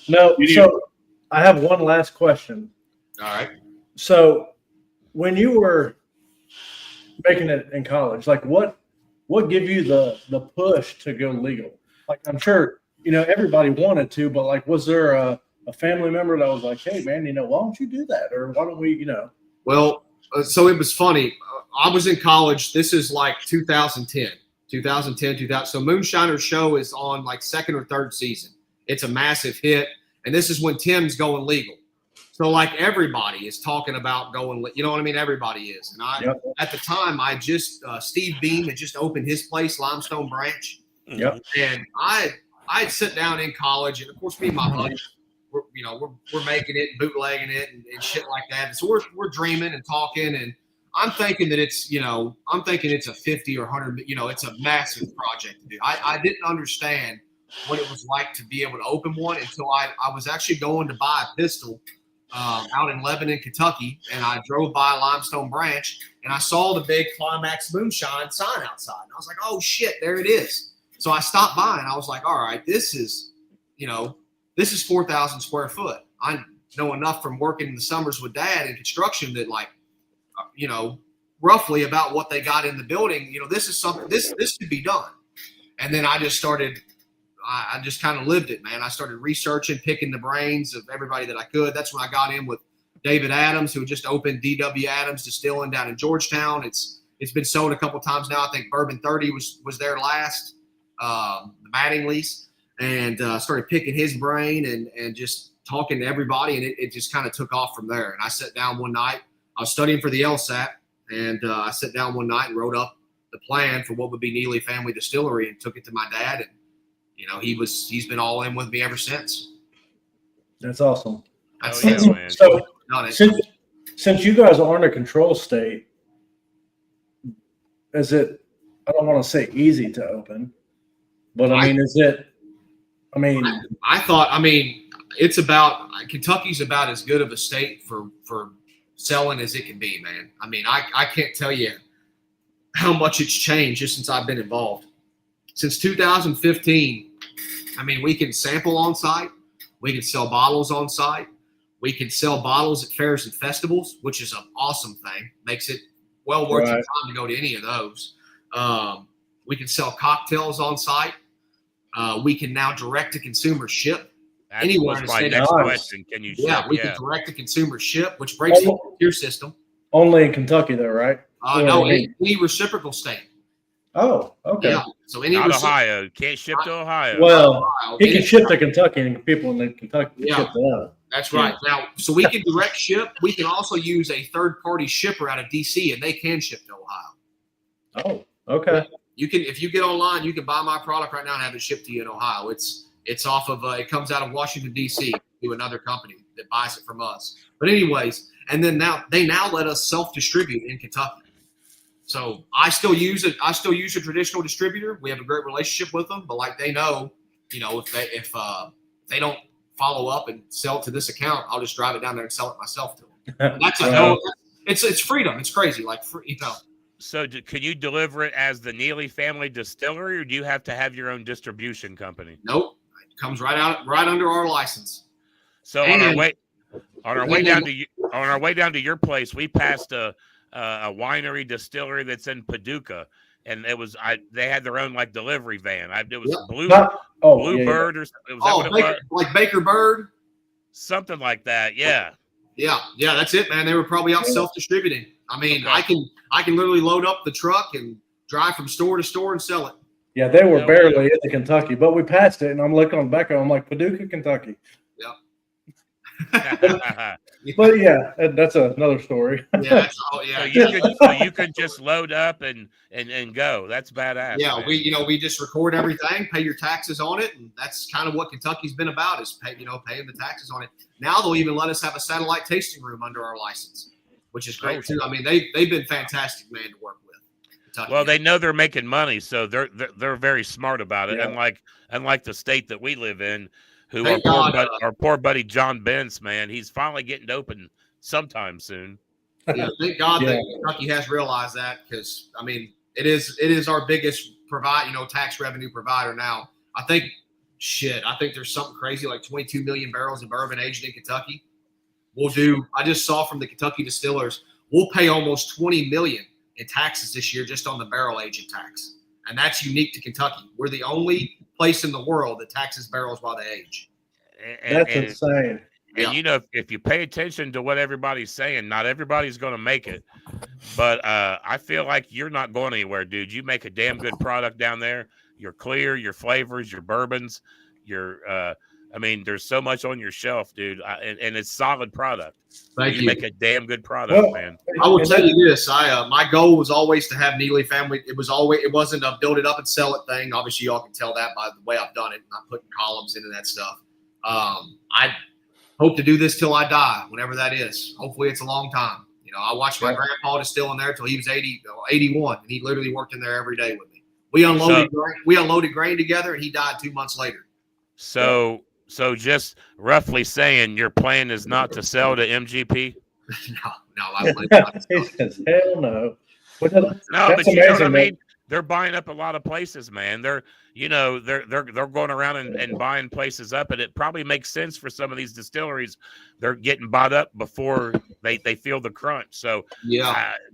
no. So I have one last question. All right. So when you were making it in college, like what what gave you the push to go legal? Like, I'm sure, everybody wanted to, but like, was there a family member that was like, hey man, why don't you do that? Or why don't we, Well, so it was funny. I was in college. This is like 2010. So Moonshiner's show is on like second or third season. It's a massive hit. And this is when Tim's going legal. So like everybody is talking about going, you know what I mean? Everybody is. And at the time, I just, Steve Beam had just opened his place, Limestone Branch. Yep. And I'd sit down in college, and of course, me and my buddies, we're making it, bootlegging it, and shit like that. And so we're dreaming and talking, and I'm thinking that it's a 50 or 100, it's a massive project to do. I didn't understand what it was like to be able to open one until I was actually going to buy a pistol out in Lebanon, Kentucky, and I drove by Limestone Branch, and I saw the big Climax Moonshine sign outside, and I was like, oh shit, there it is. So I stopped by, and I was like, all right, this is 4,000 square foot. I know enough from working in the summers with Dad in construction that, like, roughly about what they got in the building, this is something, this could be done. And then I just started, I just kind of lived it, man. I started researching, picking the brains of everybody that I could. That's when I got in with David Adams, who just opened D.W. Adams Distilling down in Georgetown. It's been sold a couple times now. I think Bourbon 30 was there last, the Mattingly's, and started picking his brain and just talking to everybody, and it just kind of took off from there. And I sat down one night. I was studying for the LSAT, and I sat down one night and wrote up the plan for what would be Neeley Family Distillery, and took it to my dad. And he's been all in with me ever since. That's awesome. That's man. So since you guys aren't a control state, is it? I don't want to say easy to open, but is it? I thought. It's about Kentucky's about as good of a state for selling as it can be, man. I can't tell you how much it's changed just since I've been involved. Since 2015, we can sample on site. We can sell bottles on site. We can sell bottles at fairs and festivals, which is an awesome thing. Makes it well worth your time to go to any of those. We can sell cocktails on site. We can now direct to consumer ship. That's anywhere in the my state. next question. Can you ship? We can direct to consumer ship, which breaks the tier system. Only in Kentucky, though, right? No, any reciprocal state. Oh, okay. Yeah. So any Not Ohio. Can't ship to Ohio. Well, he can ship to Kentucky, and people in Kentucky can ship to that. That's right. Now, so we can direct ship. We can also use a third-party shipper out of DC, and they can ship to Ohio. Oh, okay. You can, if you get online, you can buy my product right now and have it shipped to you in Ohio. It's off of it comes out of Washington D.C. to another company that buys it from us. But anyways, and then they now let us self-distribute in Kentucky. So I still use it. I still use a traditional distributor. We have a great relationship with them, but like they know, if they don't follow up and sell it to this account, I'll just drive it down there and sell it myself to them. And that's it's freedom. It's crazy. So can you deliver it as the Neeley Family Distillery, or do you have to have your own distribution company? Nope. It comes right under our license. So on our way down to your place, we passed a winery distillery that's in Paducah, and they had their own delivery van. It was Bluebird or something. Was that like Baker Bird? Something like that. Yeah. Yeah, that's it, man. They were probably out self-distributing. Okay. I can literally load up the truck and drive from store to store and sell it. Yeah, they were barely into Kentucky, but we passed it, and I'm looking on the back, and I'm like, Paducah, Kentucky. Yeah. But yeah, that's another story. Yeah. So you could just load up and go. That's badass. Yeah, man. we just record everything, pay your taxes on it, and that's kind of what Kentucky's been about is paying the taxes on it. Now they'll even let us have a satellite tasting room under our license, which is great too. They've been fantastic, man, to work with. Kentucky. Well, they know they're making money, so they're very smart about it. Yeah. Unlike the state that we live in, who our poor buddy John Benz, man, he's finally getting to open sometime soon. Yeah, thank God that Kentucky has realized that, because it is our biggest tax revenue provider now. I think there's something crazy like 22 million barrels of bourbon aged in Kentucky. I just saw from the Kentucky distillers, we'll pay almost 20 million in taxes this year just on the barrel aging tax. And that's unique to Kentucky. We're the only place in the world that taxes barrels while they age. That's insane. And you know, if you pay attention to what everybody's saying, not everybody's going to make it. But I feel like you're not going anywhere, dude. You make a damn good product down there. You're clear, your flavors, your bourbons, I mean, there's so much on your shelf, dude, and it's solid product. Thank you. You make a damn good product, man. I will tell you this: my goal was always to have Neeley Family. It wasn't a build it up and sell it thing. Obviously, y'all can tell that by the way I've done it. I'm putting columns into that stuff. I hope to do this till I die, whenever that is. Hopefully, it's a long time. You know, I watched my grandpa distill in there till he was 81, and he literally worked in there every day with me. We unloaded grain together, and he died 2 months later. So just roughly saying, your plan is not to sell to MGP? No, I wouldn't. Hell no. But you know what I mean? They're buying up a lot of places, man. They're going around and buying places up, and it probably makes sense for some of these distilleries. They're getting bought up before they feel the crunch. So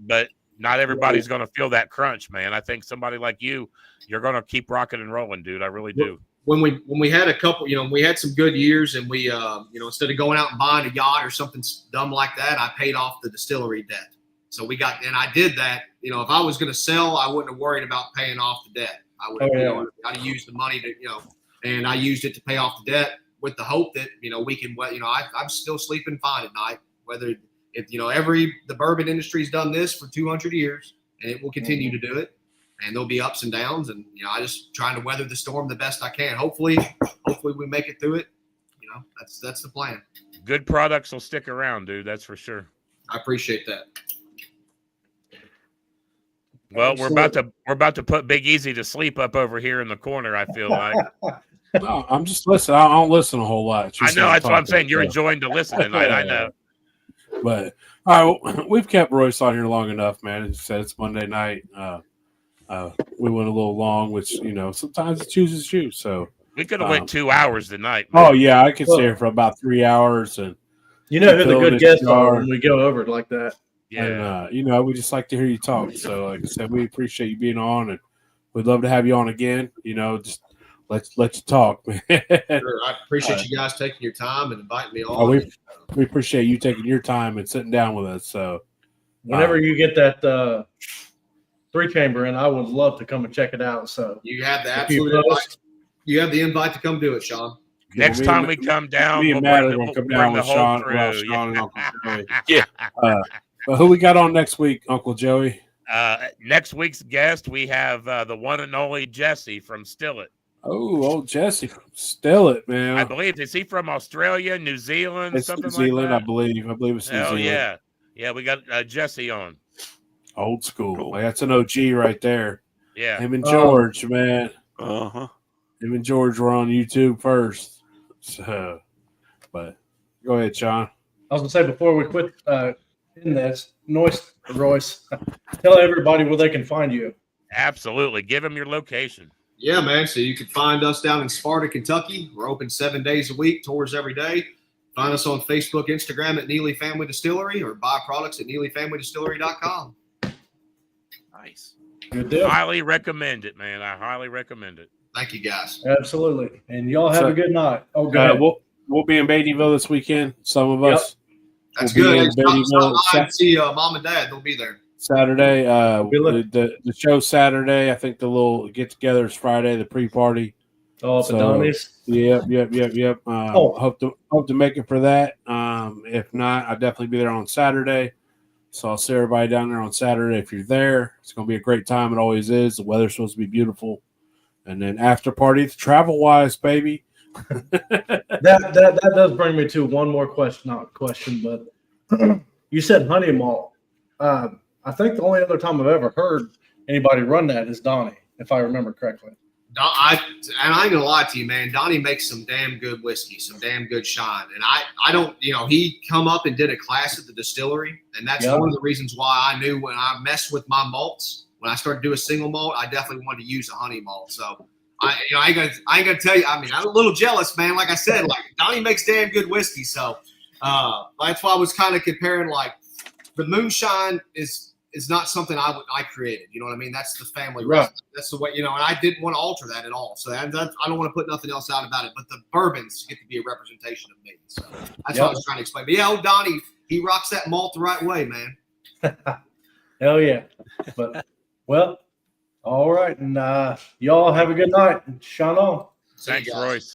but not everybody's going to feel that crunch, man. I think somebody like you're going to keep rocking and rolling, dude. I really do. When we had a couple, we had some good years, and we, instead of going out and buying a yacht or something dumb like that, I paid off the distillery debt. So and I did that. If I was going to sell, I wouldn't have worried about paying off the debt. I would have, I'd have used the money to, and I used it to pay off the debt with the hope that, we can, I'm still sleeping fine at night. Whether the bourbon industry's done this for 200 years, and it will continue to do it. And there'll be ups and downs, and I just trying to weather the storm the best I can. Hopefully we make it through it. That's the plan. Good products will stick around, dude. That's for sure. I appreciate that. Well, we're about to put Big Easy to sleep up over here in the corner. I feel like. No, I'm just listening. I don't listen a whole lot. I know that's what I'm saying. You're enjoying to listen tonight. I know. But all right, well, we've kept Royce on here long enough, man. As you said, it's Monday night. We went a little long, which sometimes it chooses you. So we could have went 2 hours tonight. Man. Oh yeah, I could stay here for about 3 hours, and who the good guests are when we go over it like that. Yeah, and we just like to hear you talk. So like I said, we appreciate you being on, and we'd love to have you on again. Just let you talk, man. Sure. I appreciate you guys taking your time and inviting me on. We appreciate you taking your time and sitting down with us. So whenever you get that 3-chamber in, I would love to come and check it out. So you have the absolute invite. You have the invite to come do it, Sean. Next time we come down, we'll come down with Sean and Uncle Joey. Yeah. But who we got on next week, Uncle Joey? Next week's guest, we have the one and only Jesse from Still It. Oh, old Jesse from Still It, man. I believe, is he from Australia, New Zealand, it's something New Zealand, like that? I believe it's New Zealand. Yeah. Yeah, we got Jesse on. Old school. Like, that's an OG right there. Yeah. Him and George, man. Uh-huh. Him and George were on YouTube first. So, but go ahead, Sean. I was going to say, before we quit in this, Royce, tell everybody where they can find you. Absolutely. Give them your location. Yeah, man. So you can find us down in Sparta, Kentucky. We're open 7 days a week, tours every day. Find us on Facebook, Instagram at Neeley Family Distillery, or buy products at NeeleyFamilyDistillery.com. Nice. Good deal. Highly recommend it, man. I highly recommend it. Thank you, guys. Absolutely. And y'all have a good night. Oh, go ahead. We'll be in Beattyville this weekend. Some of us. That's we'll good. Stop by and see Mom and Dad. They'll be there. Saturday. The show Saturday. I think the little get together is Friday. The pre-party. Oh, up at Donnie's. Yep. Hope to make it for that. If not, I'll definitely be there on Saturday. So I'll see everybody down there on Saturday. If you're there, it's going to be a great time. It always is. The weather's supposed to be beautiful. And then after party, travel-wise, baby. that does bring me to one more question. Not question, but you said honey malt. I think the only other time I've ever heard anybody run that is Donnie, if I remember correctly. I ain't gonna lie to you, man. Donnie makes some damn good whiskey, some damn good shine. And I don't, he come up and did a class at the distillery, and that's one of the reasons why I knew when I messed with my malts, when I started to do a single malt, I definitely wanted to use a honey malt. So I ain't gonna tell you. I mean, I'm a little jealous, man. Like I said, like Donnie makes damn good whiskey. So that's why I was kind of comparing. Like the moonshine is is not something I created. You know what I mean? That's the family Right. recipe. That's the way, and I didn't want to alter that at all. So I don't want to put nothing else out about it. But the bourbons get to be a representation of me. So that's what I was trying to explain. But yeah, old Donnie, he rocks that malt the right way, man. Hell yeah. But well, all right, and y'all have a good night and shine on. Thanks, Royce.